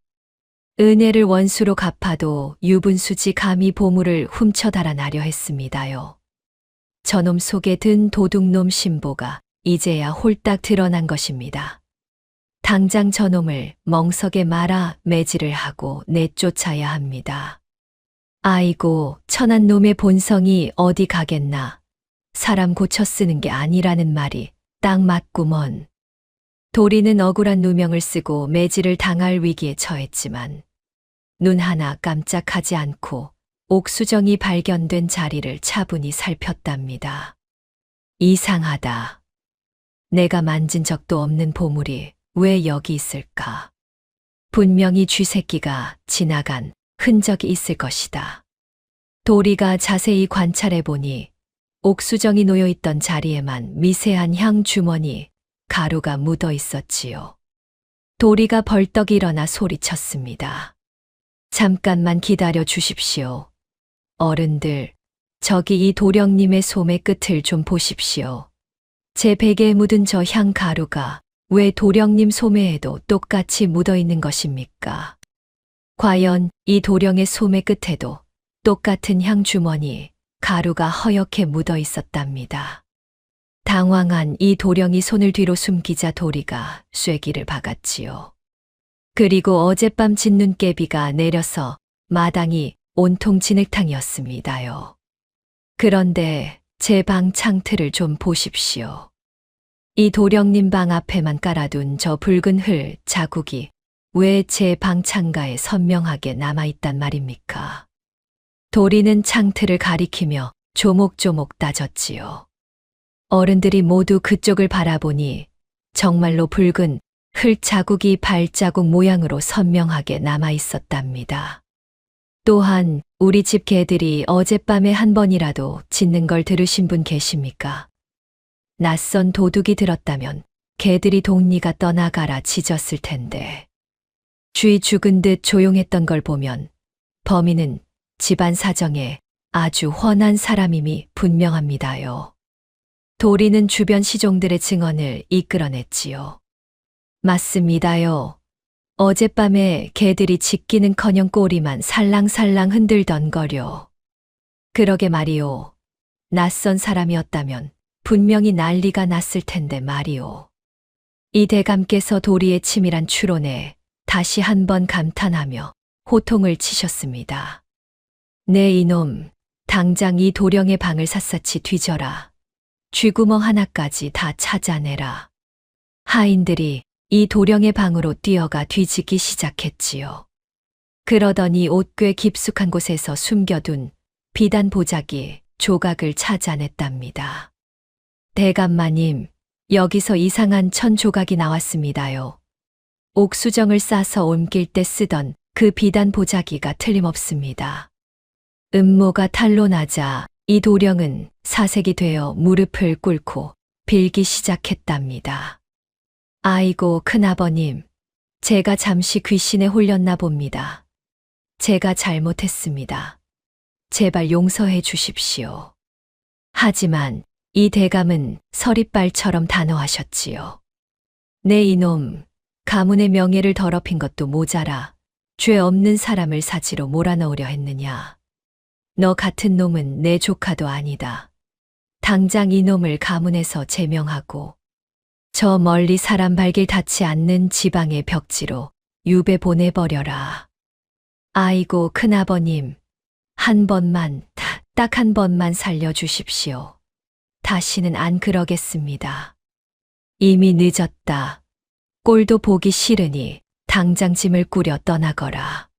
은혜를 원수로 갚아도 유분수지 감히 보물을 훔쳐 달아나려 했습니다요. 저놈 속에 든 도둑놈 신보가 이제야 홀딱 드러난 것입니다. 당장 저놈을 멍석에 말아 매질을 하고 내쫓아야 합니다. 아이고, 천한 놈의 본성이 어디 가겠나. 사람 고쳐 쓰는 게 아니라는 말이 딱 맞구먼. 도리는 억울한 누명을 쓰고 매질을 당할 위기에 처했지만 눈 하나 깜짝하지 않고 옥수정이 발견된 자리를 차분히 살폈답니다. 이상하다. 내가 만진 적도 없는 보물이 왜 여기 있을까? 분명히 쥐새끼가 지나간 흔적이 있을 것이다. 도리가 자세히 관찰해 보니 옥수정이 놓여 있던 자리에만 미세한 향 주머니, 가루가 묻어 있었지요. 도리가 벌떡 일어나 소리쳤습니다. 잠깐만 기다려 주십시오. 어른들, 저기 이 도령님의 소매 끝을 좀 보십시오. 제 베개에 묻은 저 향 가루가 왜 도령님 소매에도 똑같이 묻어 있는 것입니까? 과연 이 도령의 소매 끝에도 똑같은 향 주머니, 가루가 허옇게 묻어 있었답니다. 당황한 이 도령이 손을 뒤로 숨기자 도리가 쐐기를 박았지요. 그리고 어젯밤 진눈깨비가 내려서 마당이 온통 진흙탕이었습니다요. 그런데 제 방 창틀을 좀 보십시오. 이 도령님 방 앞에만 깔아둔 저 붉은 흘 자국이 왜 제 방 창가에 선명하게 남아있단 말입니까? 도리는 창틀을 가리키며 조목조목 따졌지요. 어른들이 모두 그쪽을 바라보니 정말로 붉은 흘 자국이 발자국 모양으로 선명하게 남아 있었답니다. 또한 우리 집 개들이 어젯밤에 한 번이라도 짖는 걸 들으신 분 계십니까? 낯선 도둑이 들었다면 개들이 독리가 떠나가라 짖었을 텐데. 쥐 죽은 듯 조용했던 걸 보면 범인은 집안 사정에 아주 훤한 사람임이 분명합니다요. 도리는 주변 시종들의 증언을 이끌어냈지요. 맞습니다요. 어젯밤에 개들이 짖기는커녕 꼬리만 살랑살랑 흔들던 거려. 그러게 말이오. 낯선 사람이었다면 분명히 난리가 났을 텐데 말이오. 이 대감께서 도리의 치밀한 추론에 다시 한번 감탄하며 호통을 치셨습니다. 네 이놈, 당장 이 도령의 방을 샅샅이 뒤져라. 쥐구멍 하나까지 다 찾아내라. 하인들이 이 도령의 방으로 뛰어가 뒤지기 시작했지요. 그러더니 옷꽤 깊숙한 곳에서 숨겨둔 비단 보자기 조각을 찾아냈답니다. 대감마님, 여기서 이상한 천 조각이 나왔습니다요. 옥수정을 싸서 옮길 때 쓰던 그 비단 보자기가 틀림없습니다. 음모가 탄로나자 이 도령은 사색이 되어 무릎을 꿇고 빌기 시작했답니다. 아이고 큰아버님, 제가 잠시 귀신에 홀렸나 봅니다. 제가 잘못했습니다. 제발 용서해 주십시오. 하지만 이 대감은 서리빨처럼 단호하셨지요. 네 이놈, 가문의 명예를 더럽힌 것도 모자라 죄 없는 사람을 사지로 몰아넣으려 했느냐. 너 같은 놈은 내 조카도 아니다. 당장 이놈을 가문에서 제명하고 저 멀리 사람 발길 닿지 않는 지방의 벽지로 유배 보내버려라. 아이고 큰아버님, 한 번만, 딱 한 번만 살려주십시오. 다시는 안 그러겠습니다. 이미 늦었다. 꼴도 보기 싫으니 당장 짐을 꾸려 떠나거라.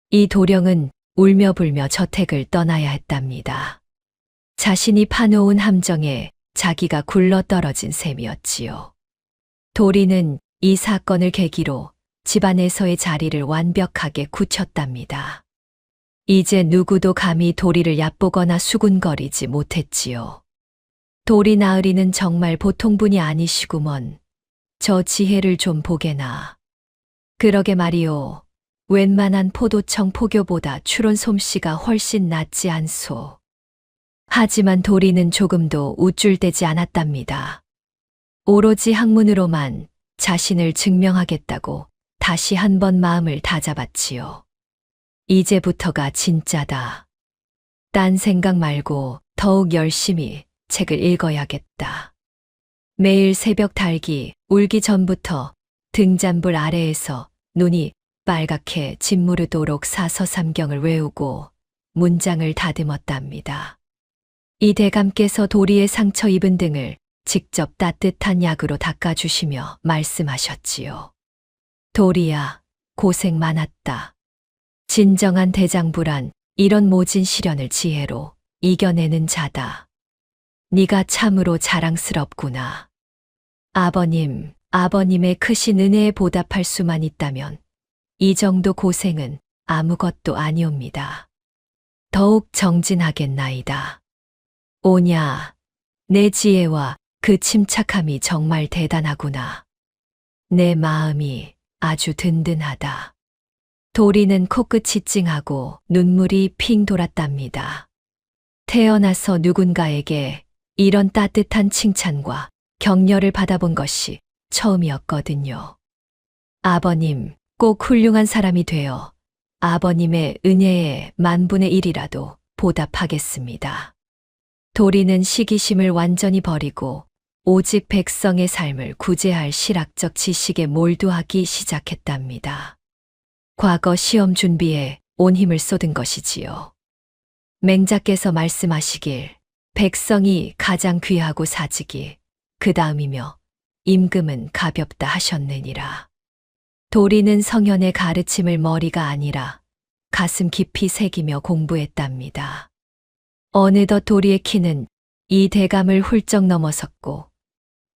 이 도령은 울며불며 저택을 떠나야 했답니다. 자신이 파놓은 함정에 자기가 굴러떨어진 셈이었지요. 도리는 이 사건을 계기로 집안에서의 자리를 완벽하게 굳혔답니다. 이제 누구도 감히 도리를 얕보거나 수군거리지 못했지요. 도리 나으리는 정말 보통 분이 아니시구먼. 저 지혜를 좀 보게나. 그러게 말이오. 웬만한 포도청 포교보다 추론 솜씨가 훨씬 낫지 않소. 하지만 도리는 조금도 우쭐대지 않았답니다. 오로지 학문으로만 자신을 증명하겠다고 다시 한번 마음을 다잡았지요. 이제부터가 진짜다. 딴 생각 말고 더욱 열심히 책을 읽어야겠다. 매일 새벽 달기 울기 전부터 등잔불 아래에서 눈이 빨갛게 짓무르도록 사서삼경을 외우고 문장을 다듬었답니다. 이 대감께서 도리의 상처 입은 등을 직접 따뜻한 약으로 닦아주시며 말씀하셨지요. 도리야, 고생 많았다. 진정한 대장부란 이런 모진 시련을 지혜로 이겨내는 자다. 네가 참으로 자랑스럽구나. 아버님의 크신 은혜에 보답할 수만 있다면 이 정도 고생은 아무것도 아니옵니다. 더욱 정진하겠나이다. 오냐, 내 지혜와 그 침착함이 정말 대단하구나. 내 마음이 아주 든든하다. 도리는 코끝이 찡하고 눈물이 핑 돌았답니다. 태어나서 누군가에게 이런 따뜻한 칭찬과 격려를 받아본 것이 처음이었거든요. 아버님, 꼭 훌륭한 사람이 되어 아버님의 은혜에 10,000분의 1이라도 보답하겠습니다. 도리는 시기심을 완전히 버리고 오직 백성의 삶을 구제할 실학적 지식에 몰두하기 시작했답니다. 과거 시험 준비에 온 힘을 쏟은 것이지요. 맹자께서 말씀하시길 백성이 가장 귀하고 사직이 그 다음이며 임금은 가볍다 하셨느니라. 도리는 성현의 가르침을 머리가 아니라 가슴 깊이 새기며 공부했답니다. 어느덧 도리의 키는 이 대감을 훌쩍 넘어섰고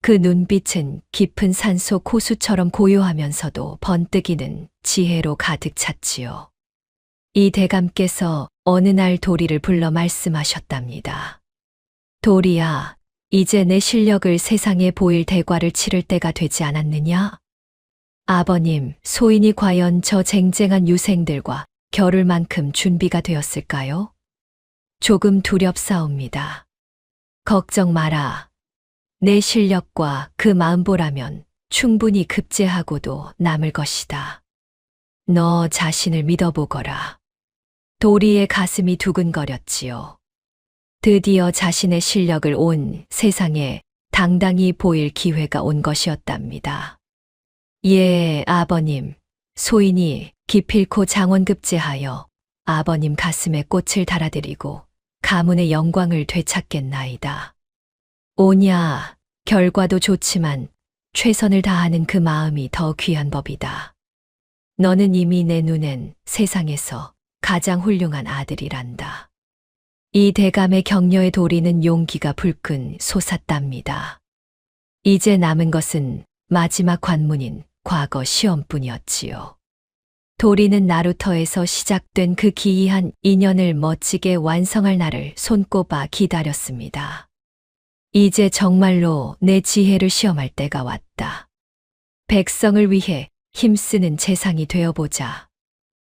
그 눈빛은 깊은 산속 호수처럼 고요하면서도 번뜩이는 지혜로 가득 찼지요. 이 대감께서 어느 날 도리를 불러 말씀하셨답니다. 도리야, 이제 내 실력을 세상에 보일 대과를 치를 때가 되지 않았느냐? 아버님, 소인이 과연 저 쟁쟁한 유생들과 겨룰 만큼 준비가 되었을까요? 조금 두렵사옵니다. 걱정 마라. 내 실력과 그 마음보라면 충분히 급제하고도 남을 것이다. 너 자신을 믿어보거라. 도리의 가슴이 두근거렸지요. 드디어 자신의 실력을 온 세상에 당당히 보일 기회가 온 것이었답니다. 예, 아버님. 소인이 기필코 장원급제하여 아버님 가슴에 꽃을 달아드리고 가문의 영광을 되찾겠나이다. 오냐, 결과도 좋지만 최선을 다하는 그 마음이 더 귀한 법이다. 너는 이미 내 눈엔 세상에서 가장 훌륭한 아들이란다. 이 대감의 격려에 도리는 용기가 불끈 솟았답니다. 이제 남은 것은 마지막 관문인 과거 시험뿐이었지요. 도리는 나루터에서 시작된 그 기이한 인연을 멋지게 완성할 날을 손꼽아 기다렸습니다. 이제 정말로 내 지혜를 시험할 때가 왔다. 백성을 위해 힘쓰는 재상이 되어보자.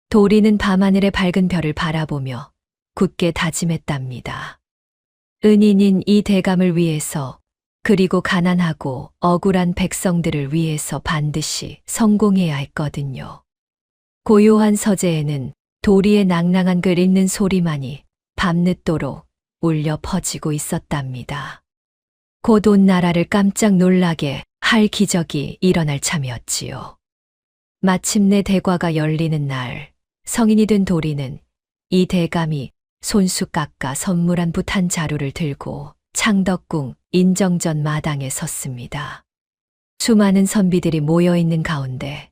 도리는 밤하늘의 밝은 별을 바라보며 굳게 다짐했답니다. 은인인 이 대감을 위해서, 그리고 가난하고 억울한 백성들을 위해서 반드시 성공해야 했거든요. 고요한 서재에는 도리의 낭랑한 글 읽는 소리만이 밤늦도록 울려 퍼지고 있었답니다. 곧 온 나라를 깜짝 놀라게 할 기적이 일어날 참이었지요. 마침내 대과가 열리는 날, 성인이 된 도리는 이 대감이 손수 깎아 선물한 붓한 자루를 들고 창덕궁 인정전 마당에 섰습니다. 수많은 선비들이 모여있는 가운데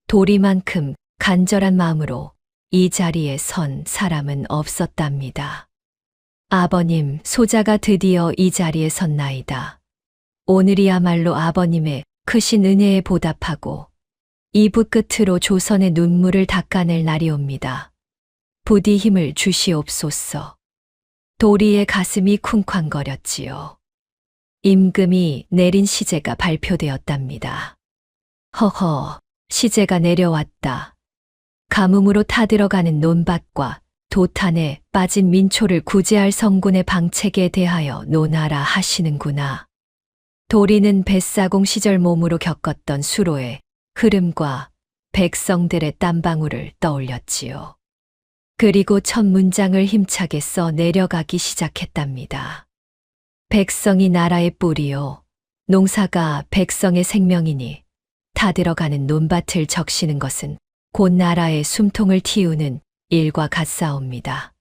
도리만큼 간절한 마음으로 이 자리에 선 사람은 없었답니다. 아버님, 소자가 드디어 이 자리에 섰나이다. 오늘이야말로 아버님의 크신 은혜에 보답하고 이 붓 끝으로 조선의 눈물을 닦아낼 날이옵니다. 부디 힘을 주시옵소서. 도리의 가슴이 쿵쾅거렸지요. 임금이 내린 시제가 발표되었답니다. 허허, 시제가 내려왔다. 가뭄으로 타들어가는 논밭과 도탄에 빠진 민초를 구제할 성군의 방책에 대하여 논하라 하시는구나. 도리는 뱃사공 시절 몸으로 겪었던 수로의 흐름과 백성들의 땀방울을 떠올렸지요. 그리고 첫 문장을 힘차게 써 내려가기 시작했답니다. 백성이 나라의 뿌리요. 농사가 백성의 생명이니 타들어가는 논밭을 적시는 것은 곧 나라의 숨통을 틔우는 일과 같사옵니다.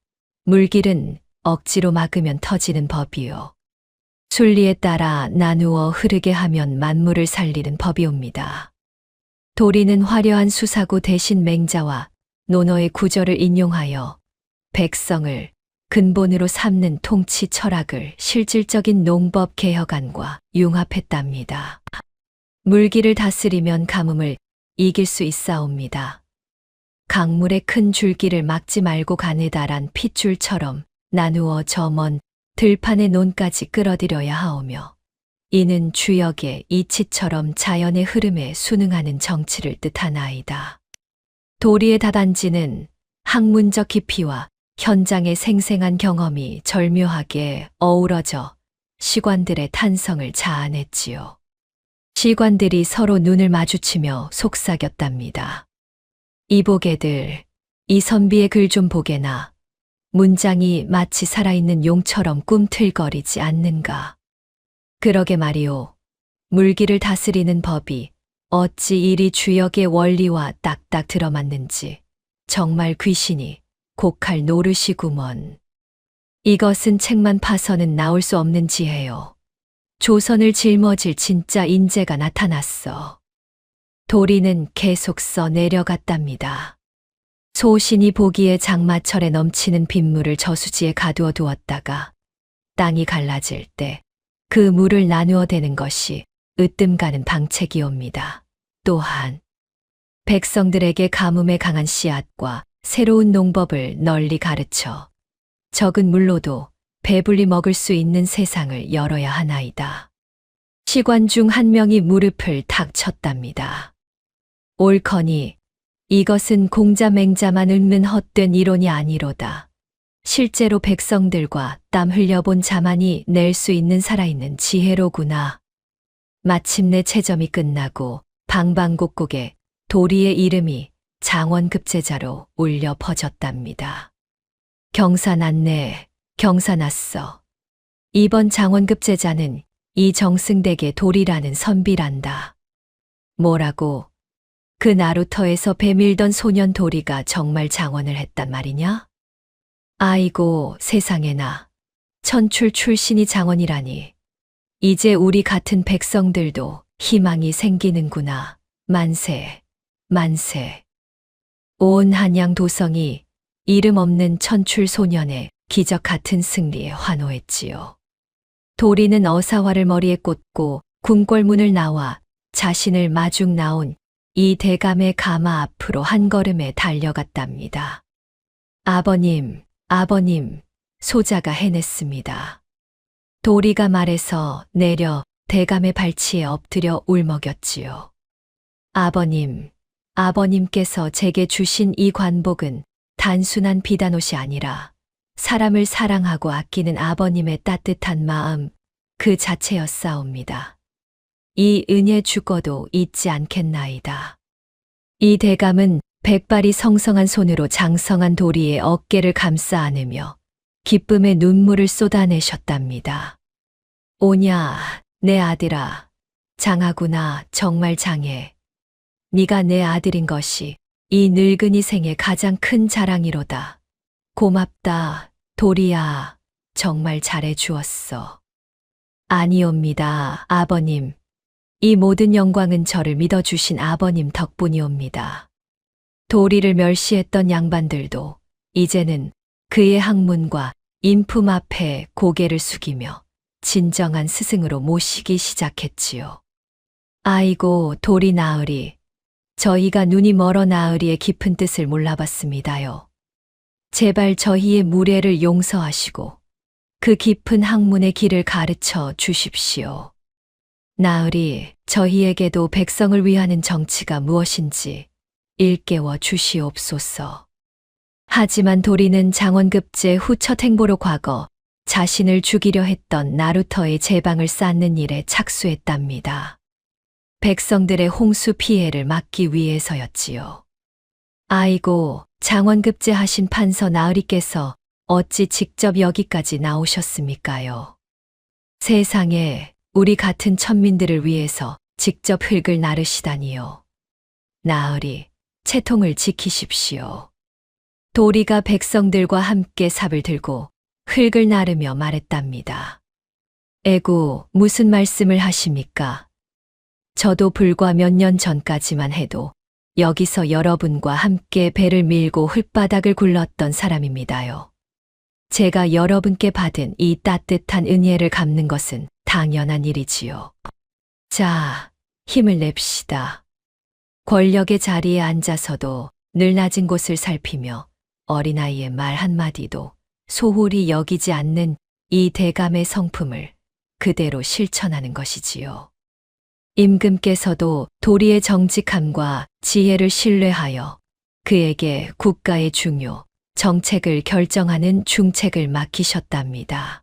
물길은 억지로 막으면 터지는 법이요. 순리에 따라 나누어 흐르게 하면 만물을 살리는 법이옵니다. 도리는 화려한 수사구 대신 맹자와 논어의 구절을 인용하여 백성을 근본으로 삼는 통치 철학을 실질적인 농법 개혁안과 융합했답니다. 물기를 다스리면 가뭄을 이길 수 있사옵니다. 강물의 큰 줄기를 막지 말고 가느다란 핏줄처럼 나누어 저 먼 들판의 논까지 끌어들여야 하오며, 이는 주역의 이치처럼 자연의 흐름에 순응하는 정치를 뜻하나이다. 도리의 다단지는 학문적 깊이와 현장의 생생한 경험이 절묘하게 어우러져 시관들의 탄성을 자아냈지요. 시관들이 서로 눈을 마주치며 속삭였답니다. 이보게들, 이 선비의 글 좀 보게나. 문장이 마치 살아있는 용처럼 꿈틀거리지 않는가. 그러게 말이오. 물기를 다스리는 법이 어찌 이리 주역의 원리와 딱딱 들어맞는지 정말 귀신이 곡할 노릇이구먼. 이것은 책만 파서는 나올 수 없는 지혜요. 조선을 짊어질 진짜 인재가 나타났어. 도리는 계속 써 내려갔답니다. 소신이 보기에 장마철에 넘치는 빗물을 저수지에 가두어 두었다가 땅이 갈라질 때 그 물을 나누어 대는 것이 으뜸 가는 방책이옵니다. 또한 백성들에게 가뭄에 강한 씨앗과 새로운 농법을 널리 가르쳐 적은 물로도 배불리 먹을 수 있는 세상을 열어야 하나이다. 시관 중 한 명이 무릎을 탁 쳤답니다. 옳거니 이것은 공자맹자만 읊는 헛된 이론이 아니로다. 실제로 백성들과 땀 흘려본 자만이 낼 수 있는 살아있는 지혜로구나. 마침내 체점이 끝나고 방방곡곡에 도리의 이름이 장원급제자로 울려 퍼졌답니다. 경사났네, 경사났어. 이번 장원급제자는 이 정승댁의 도리라는 선비란다. 뭐라고? 그 나루터에서 배밀던 소년 도리가 정말 장원을 했단 말이냐? 아이고 세상에나, 천출 출신이 장원이라니. 이제 우리 같은 백성들도 희망이 생기는구나. 만세, 만세. 온 한양 도성이 이름 없는 천출 소년의 기적 같은 승리에 환호했지요. 도리는 어사화를 머리에 꽂고 궁궐문을 나와 자신을 마중 나온 이 대감의 가마 앞으로 한 걸음에 달려갔답니다. 아버님, 아버님, 소자가 해냈습니다. 도리가 말해서 내려 대감의 발치에 엎드려 울먹였지요. 아버님, 아버님께서 제게 주신 이 관복은 단순한 비단옷이 아니라 사람을 사랑하고 아끼는 아버님의 따뜻한 마음 그 자체였사옵니다. 이 은혜 죽어도 잊지 않겠나이다. 이 대감은 백발이 성성한 손으로 장성한 도리의 어깨를 감싸 안으며 기쁨의 눈물을 쏟아내셨답니다. 오냐, 내 아들아, 장하구나, 정말 장해. 네가 내 아들인 것이 이 늙은이 생의 가장 큰 자랑이로다. 고맙다, 도리야, 정말 잘해 주었어. 아니옵니다, 아버님. 이 모든 영광은 저를 믿어주신 아버님 덕분이옵니다. 도리를 멸시했던 양반들도 이제는 그의 학문과 인품 앞에 고개를 숙이며 진정한 스승으로 모시기 시작했지요. 아이고, 도리 나으리. 저희가 눈이 멀어 나으리의 깊은 뜻을 몰라봤습니다요. 제발 저희의 무례를 용서하시고 그 깊은 학문의 길을 가르쳐 주십시오. 나으리, 저희에게도 백성을 위하는 정치가 무엇인지 일깨워 주시옵소서. 하지만 도리는 장원급제 후 첫 행보로 과거 자신을 죽이려 했던 나루터의 제방을 쌓는 일에 착수했답니다. 백성들의 홍수 피해를 막기 위해서였지요. 아이고, 장원급제 하신 판서 나으리께서 어찌 직접 여기까지 나오셨습니까요? 세상에, 우리 같은 천민들을 위해서 직접 흙을 나르시다니요. 나으리, 채통을 지키십시오. 도리가 백성들과 함께 삽을 들고 흙을 나르며 말했답니다. 에구, 무슨 말씀을 하십니까? 저도 불과 몇 년 전까지만 해도 여기서 여러분과 함께 배를 밀고 흙바닥을 굴렀던 사람입니다요. 제가 여러분께 받은 이 따뜻한 은혜를 갚는 것은 당연한 일이지요. 자, 힘을 냅시다. 권력의 자리에 앉아서도 늘 낮은 곳을 살피며 어린아이의 말 한마디도 소홀히 여기지 않는 이 대감의 성품을 그대로 실천하는 것이지요. 임금께서도 도리의 정직함과 지혜를 신뢰하여 그에게 국가의 중요, 정책을 결정하는 중책을 맡기셨답니다.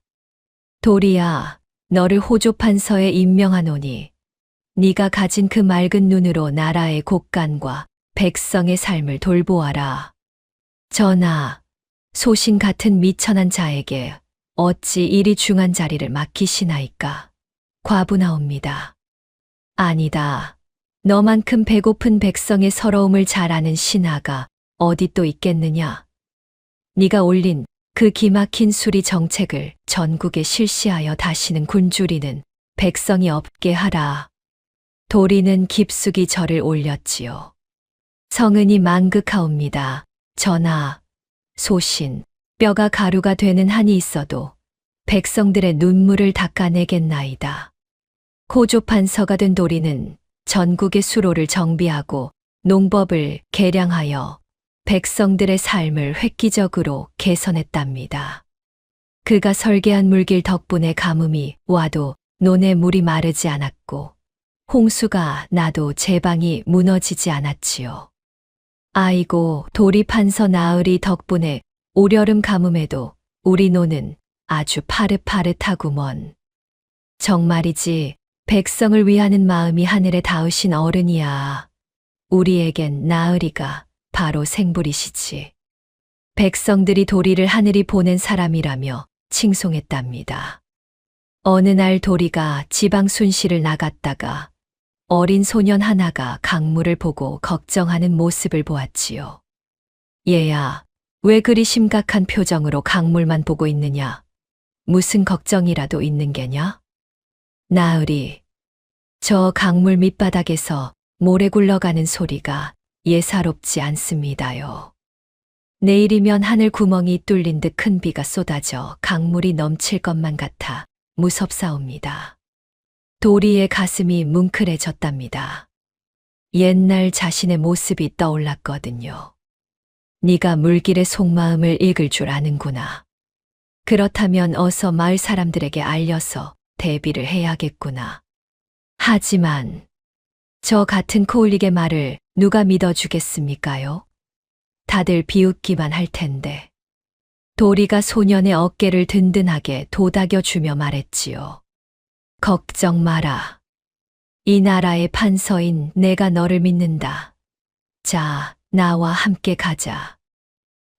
도리야, 너를 호조판서에 임명하노니 네가 가진 그 맑은 눈으로 나라의 곳간과 백성의 삶을 돌보아라. 전하, 소신 같은 미천한 자에게 어찌 이리 중한 자리를 맡기시나이까? 과분하옵니다. 아니다. 너만큼 배고픈 백성의 서러움을 잘 아는 신하가 어디 또 있겠느냐? 네가 올린 그 기막힌 수리 정책을 전국에 실시하여 다시는 굶주리는 백성이 없게 하라. 도리는 깊숙이 절을 올렸지요. 성은이 망극하옵니다. 전하, 소신, 뼈가 가루가 되는 한이 있어도 백성들의 눈물을 닦아내겠나이다. 호조판서가 된 도리는 전국의 수로를 정비하고 농법을 개량하여 백성들의 삶을 획기적으로 개선했답니다. 그가 설계한 물길 덕분에 가뭄이 와도 논에 물이 마르지 않았고 홍수가 나도 제 방이 무너지지 않았지요. 아이고 도리판서 나으리 덕분에 올여름 가뭄에도 우리 논은 아주 파릇파릇하구먼. 정말이지 백성을 위하는 마음이 하늘에 닿으신 어른이야. 우리에겐 나으리가 바로 생불이시지. 백성들이 도리를 하늘이 보낸 사람이라며 칭송했답니다. 어느 날 도리가 지방 순시를 나갔다가 어린 소년 하나가 강물을 보고 걱정하는 모습을 보았지요. 얘야, 왜 그리 심각한 표정으로 강물만 보고 있느냐? 무슨 걱정이라도 있는 게냐? 나으리, 저 강물 밑바닥에서 모래 굴러가는 소리가 예사롭지 않습니다요. 내일이면 하늘 구멍이 뚫린 듯 큰 비가 쏟아져 강물이 넘칠 것만 같아 무섭사옵니다. 도리의 가슴이 뭉클해졌답니다. 옛날 자신의 모습이 떠올랐거든요. 네가 물길의 속마음을 읽을 줄 아는구나. 그렇다면 어서 마을 사람들에게 알려서 대비를 해야겠구나. 하지만 저 같은 코울릭의 말을 누가 믿어주겠습니까요? 다들 비웃기만 할 텐데. 도리가 소년의 어깨를 든든하게 도닥여주며 말했지요. 걱정 마라. 이 나라의 판서인 내가 너를 믿는다. 자, 나와 함께 가자.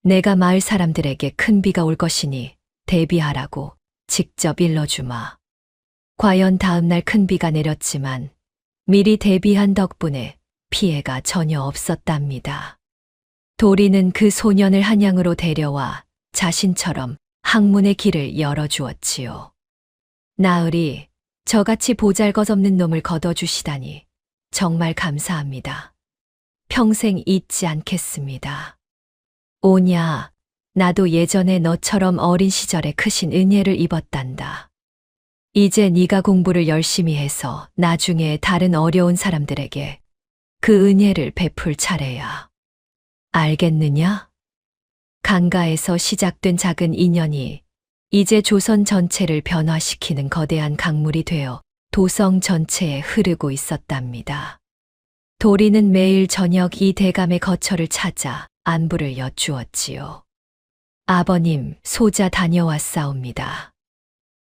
내가 마을 사람들에게 큰 비가 올 것이니 대비하라고 직접 일러주마. 과연 다음 날 큰 비가 내렸지만 미리 대비한 덕분에 피해가 전혀 없었답니다. 도리는 그 소년을 한양으로 데려와 자신처럼 학문의 길을 열어주었지요. 나으리, 저같이 보잘것없는 놈을 거둬주시다니 정말 감사합니다. 평생 잊지 않겠습니다. 오냐, 나도 예전에 너처럼 어린 시절에 크신 은혜를 입었단다. 이제 네가 공부를 열심히 해서 나중에 다른 어려운 사람들에게 그 은혜를 베풀 차례야. 알겠느냐? 강가에서 시작된 작은 인연이 이제 조선 전체를 변화시키는 거대한 강물이 되어 도성 전체에 흐르고 있었답니다. 도리는 매일 저녁 이 대감의 거처를 찾아 안부를 여쭈었지요. 아버님, 소자 다녀왔사옵니다.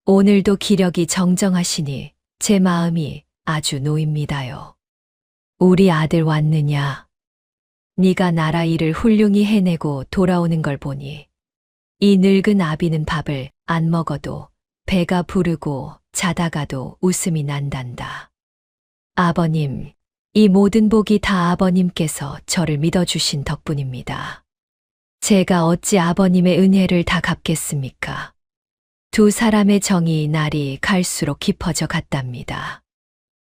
오늘도 기력이 정정하시니 제 마음이 아주 놓입니다요. 우리 아들 왔느냐? 네가 나라 일을 훌륭히 해내고 돌아오는 걸 보니 이 늙은 아비는 밥을 안 먹어도 배가 부르고 자다가도 웃음이 난단다. 아버님, 이 모든 복이 다 아버님께서 저를 믿어주신 덕분입니다. 제가 어찌 아버님의 은혜를 다 갚겠습니까? 두 사람의 정이 날이 갈수록 깊어져 갔답니다.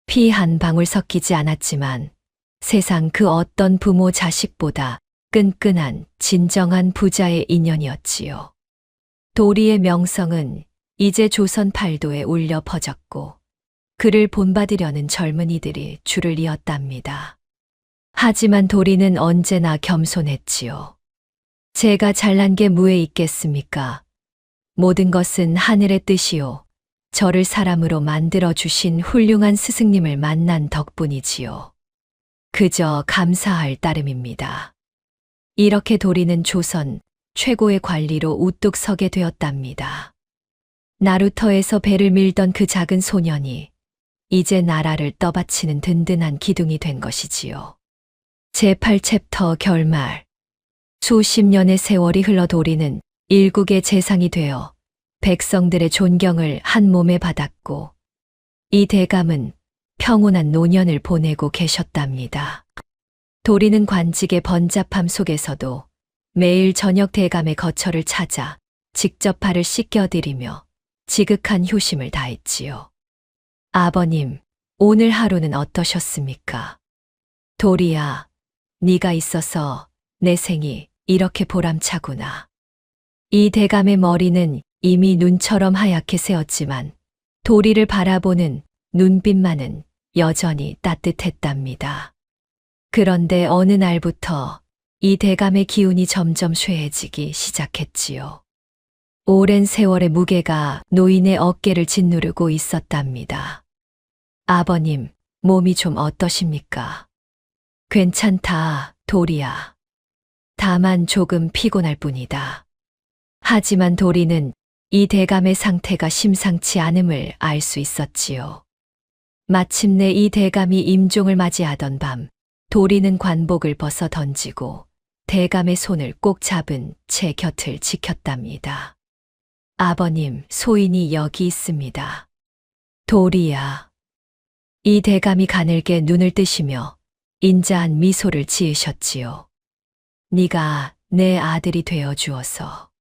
피 한 방울 섞이지 않았지만 세상 그 어떤 부모 자식보다 끈끈한 진정한 부자의 인연이었지요. 도리의 명성은 이제 조선 팔도에 울려 퍼졌고 그를 본받으려는 젊은이들이 줄을 이었답니다. 하지만 도리는 언제나 겸손했지요. 제가 잘난 게 무에 있겠습니까? 모든 것은 하늘의 뜻이요. 저를 사람으로 만들어주신 훌륭한 스승님을 만난 덕분이지요. 그저 감사할 따름입니다. 이렇게 도리는 조선 최고의 관리로 우뚝 서게 되었답니다. 나루터에서 배를 밀던 그 작은 소년이 이제 나라를 떠받치는 든든한 기둥이 된 것이지요. 제8챕터 결말. 수십 년의 세월이 흘러 도리는 일국의 재상이 되어 백성들의 존경을 한 몸에 받았고 이 대감은 평온한 노년을 보내고 계셨답니다. 도리는 관직의 번잡함 속에서도 매일 저녁 대감의 거처를 찾아 직접 발을 씻겨드리며 지극한 효심을 다했지요. 아버님, 오늘 하루는 어떠셨습니까? 도리야, 네가 있어서 내 생이 이렇게 보람차구나. 이 대감의 머리는 이미 눈처럼 하얗게 새었지만 도리를 바라보는 눈빛만은 여전히 따뜻했답니다. 그런데 어느 날부터 이 대감의 기운이 점점 쇠해지기 시작했지요. 오랜 세월의 무게가 노인의 어깨를 짓누르고 있었답니다. 아버님, 몸이 좀 어떠십니까? 괜찮다, 도리야. 다만 조금 피곤할 뿐이다. 하지만 도리는 이 대감의 상태가 심상치 않음을 알 수 있었지요. 마침내 이 대감이 임종을 맞이하던 밤, 도리는 관복을 벗어 던지고 대감의 손을 꼭 잡은 채 곁을 지켰답니다. 아버님, 소인이 여기 있습니다. 도리야. 이 대감이 가늘게 눈을 뜨시며 인자한 미소를 지으셨지요. 네가 내 아들이 되어 주어서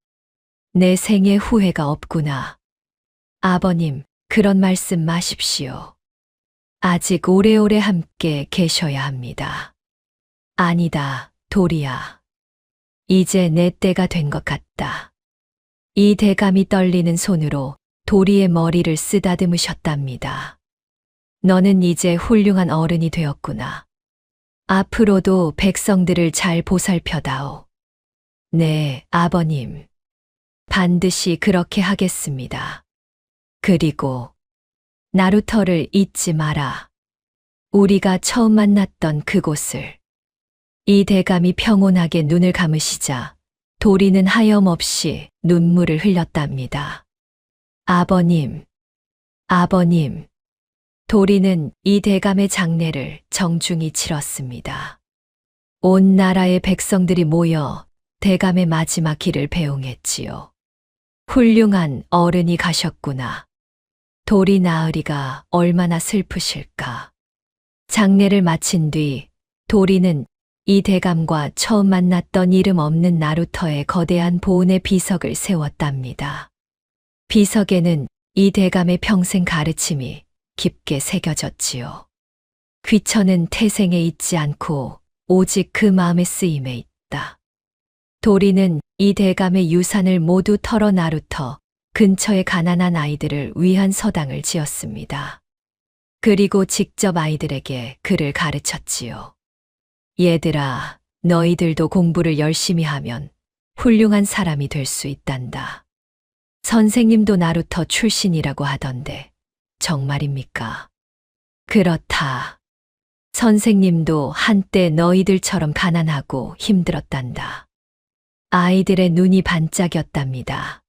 내 생에 후회가 없구나. 아버님, 그런 말씀 마십시오. 아직 오래오래 함께 계셔야 합니다. 아니다, 도리야. 이제 내 때가 된 것 같다. 이 대감이 떨리는 손으로 도리의 머리를 쓰다듬으셨답니다. 너는 이제 훌륭한 어른이 되었구나. 앞으로도 백성들을 잘 보살펴다오. 네, 아버님. 반드시 그렇게 하겠습니다. 그리고 나루터를 잊지 마라. 우리가 처음 만났던 그곳을. 이 대감이 평온하게 눈을 감으시자 도리는 하염없이 눈물을 흘렸답니다. 아버님, 아버님. 도리는 이 대감의 장례를 정중히 치렀습니다. 온 나라의 백성들이 모여 대감의 마지막 길을 배웅했지요. 훌륭한 어른이 가셨구나. 도리 나으리가 얼마나 슬프실까. 장례를 마친 뒤 도리는 이 대감과 처음 만났던 이름 없는 나루터의 거대한 보은의 비석을 세웠답니다. 비석에는 이 대감의 평생 가르침이 깊게 새겨졌지요. 귀천은 태생에 있지 않고 오직 그 마음의 쓰임에 있다. 도리는 이 대감의 유산을 모두 털어 나루터 근처의 가난한 아이들을 위한 서당을 지었습니다. 그리고 직접 아이들에게 글을 가르쳤지요. 얘들아, 너희들도 공부를 열심히 하면 훌륭한 사람이 될 수 있단다. 선생님도 나루터 출신이라고 하던데 정말입니까? 그렇다. 선생님도 한때 너희들처럼 가난하고 힘들었단다. 아이들의 눈이 반짝였답니다.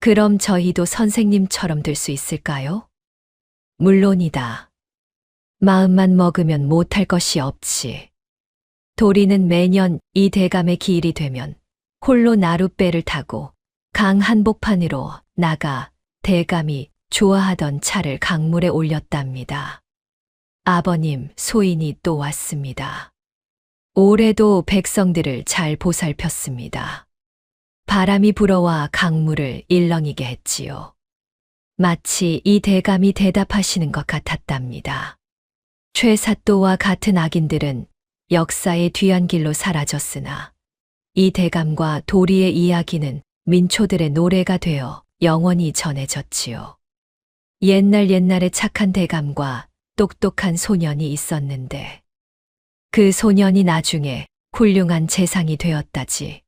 그럼 저희도 선생님처럼 될 수 있을까요? 물론이다. 마음만 먹으면 못할 것이 없지. 도리는 매년 이 대감의 기일이 되면 홀로 나룻배를 타고 강 한복판으로 나가 대감이 좋아하던 차를 강물에 올렸답니다. 아버님, 소인이 또 왔습니다. 올해도 백성들을 잘 보살폈습니다. 바람이 불어와 강물을 일렁이게 했지요. 마치 이 대감이 대답하시는 것 같았답니다. 최사또와 같은 악인들은 역사의 뒤안길로 사라졌으나 이 대감과 도리의 이야기는 민초들의 노래가 되어 영원히 전해졌지요. 옛날에 착한 대감과 똑똑한 소년이 있었는데 그 소년이 나중에 훌륭한 재상이 되었다지.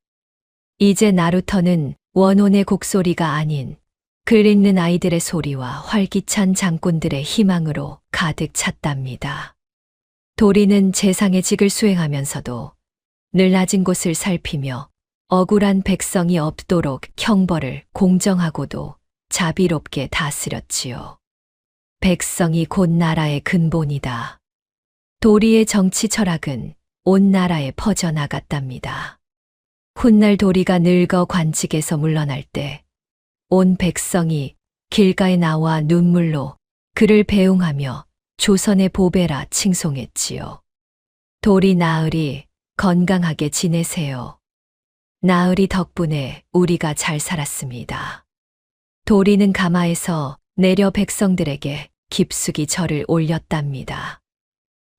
이제 나루터는 원혼의 곡소리가 아닌 글 읽는 아이들의 소리와 활기찬 장군들의 희망으로 가득 찼답니다. 도리는 재상의 직을 수행하면서도 늘 낮은 곳을 살피며 억울한 백성이 없도록 형벌을 공정하고도 자비롭게 다스렸지요. 백성이 곧 나라의 근본이다. 도리의 정치 철학은 온 나라에 퍼져나갔답니다. 훗날 도리가 늙어 관직에서 물러날 때 온 백성이 길가에 나와 눈물로 그를 배웅하며 조선의 보배라 칭송했지요. 도리 나으리 건강하게 지내세요. 나으리 덕분에 우리가 잘 살았습니다. 도리는 가마에서 내려 백성들에게 깊숙이 절을 올렸답니다.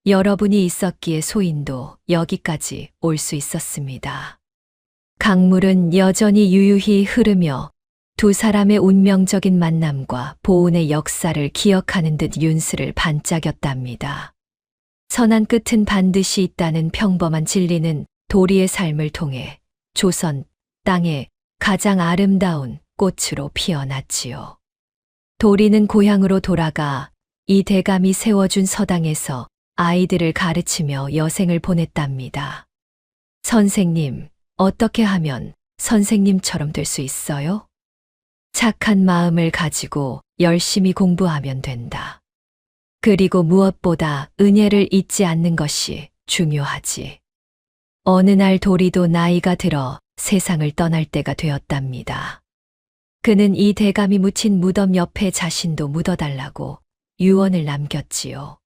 여러분이 있었기에 소인도 여기까지 올 수 있었습니다. 강물은 여전히 유유히 흐르며 두 사람의 운명적인 만남과 보은의 역사를 기억하는 듯 윤슬을 반짝였답니다. 선한 끝은 반드시 있다는 평범한 진리는 도리의 삶을 통해 조선 땅의 가장 아름다운 꽃으로 피어났지요. 도리는 고향으로 돌아가 이 대감이 세워준 서당에서 아이들을 가르치며 여생을 보냈답니다. 선생님, 어떻게 하면 선생님처럼 될 수 있어요? 착한 마음을 가지고 열심히 공부하면 된다. 그리고 무엇보다 은혜를 잊지 않는 것이 중요하지. 어느 날 도리도 나이가 들어 세상을 떠날 때가 되었답니다. 그는 이 대감이 묻힌 무덤 옆에 자신도 묻어달라고 유언을 남겼지요.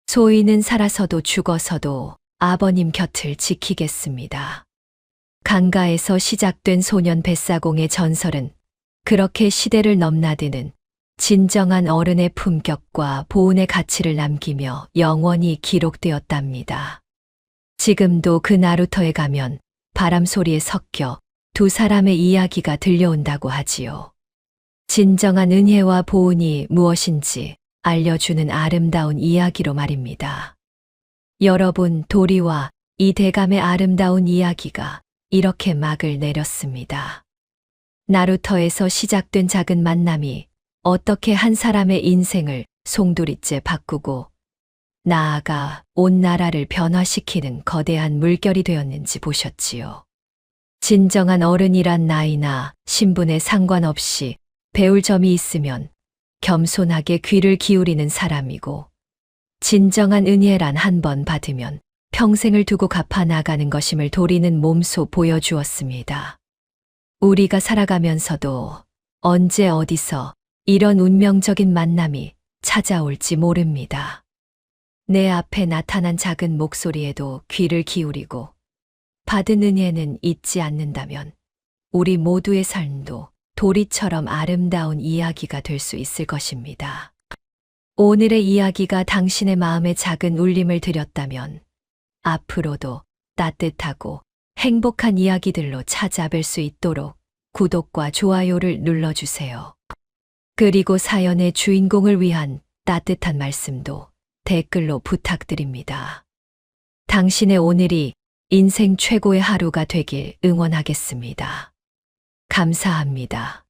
소인은 살아서도 죽어서도 아버님 곁을 지키겠습니다. 강가에서 시작된 소년 뱃사공의 전설은 그렇게 시대를 넘나드는 진정한 어른의 품격과 보은의 가치를 남기며 영원히 기록되었답니다. 지금도 그 나루터에 가면 바람 소리에 섞여 두 사람의 이야기가 들려온다고 하지요. 진정한 은혜와 보은이 무엇인지 알려주는 아름다운 이야기로 말입니다. 여러분, 도리와 이 대감의 아름다운 이야기가 이렇게 막을 내렸습니다. 나루터에서 시작된 작은 만남이 어떻게 한 사람의 인생을 송두리째 바꾸고 나아가 온 나라를 변화시키는 거대한 물결이 되었는지 보셨지요. 진정한 어른이란 나이나 신분에 상관없이 배울 점이 있으면 겸손하게 귀를 기울이는 사람이고, 진정한 은혜란 한 번 받으면 평생을 두고 갚아 나가는 것임을 도리는 몸소 보여주었습니다. 우리가 살아가면서도 언제 어디서 이런 운명적인 만남이 찾아올지 모릅니다. 내 앞에 나타난 작은 목소리에도 귀를 기울이고 받은 은혜는 잊지 않는다면 우리 모두의 삶도 도리처럼 아름다운 이야기가 될 수 있을 것입니다. 오늘의 이야기가 당신의 마음에 작은 울림을 드렸다면 앞으로도 따뜻하고 행복한 이야기들로 찾아뵐 수 있도록 구독과 좋아요를 눌러주세요. 그리고 사연의 주인공을 위한 따뜻한 말씀도 댓글로 부탁드립니다. 당신의 오늘이 인생 최고의 하루가 되길 응원하겠습니다. 감사합니다.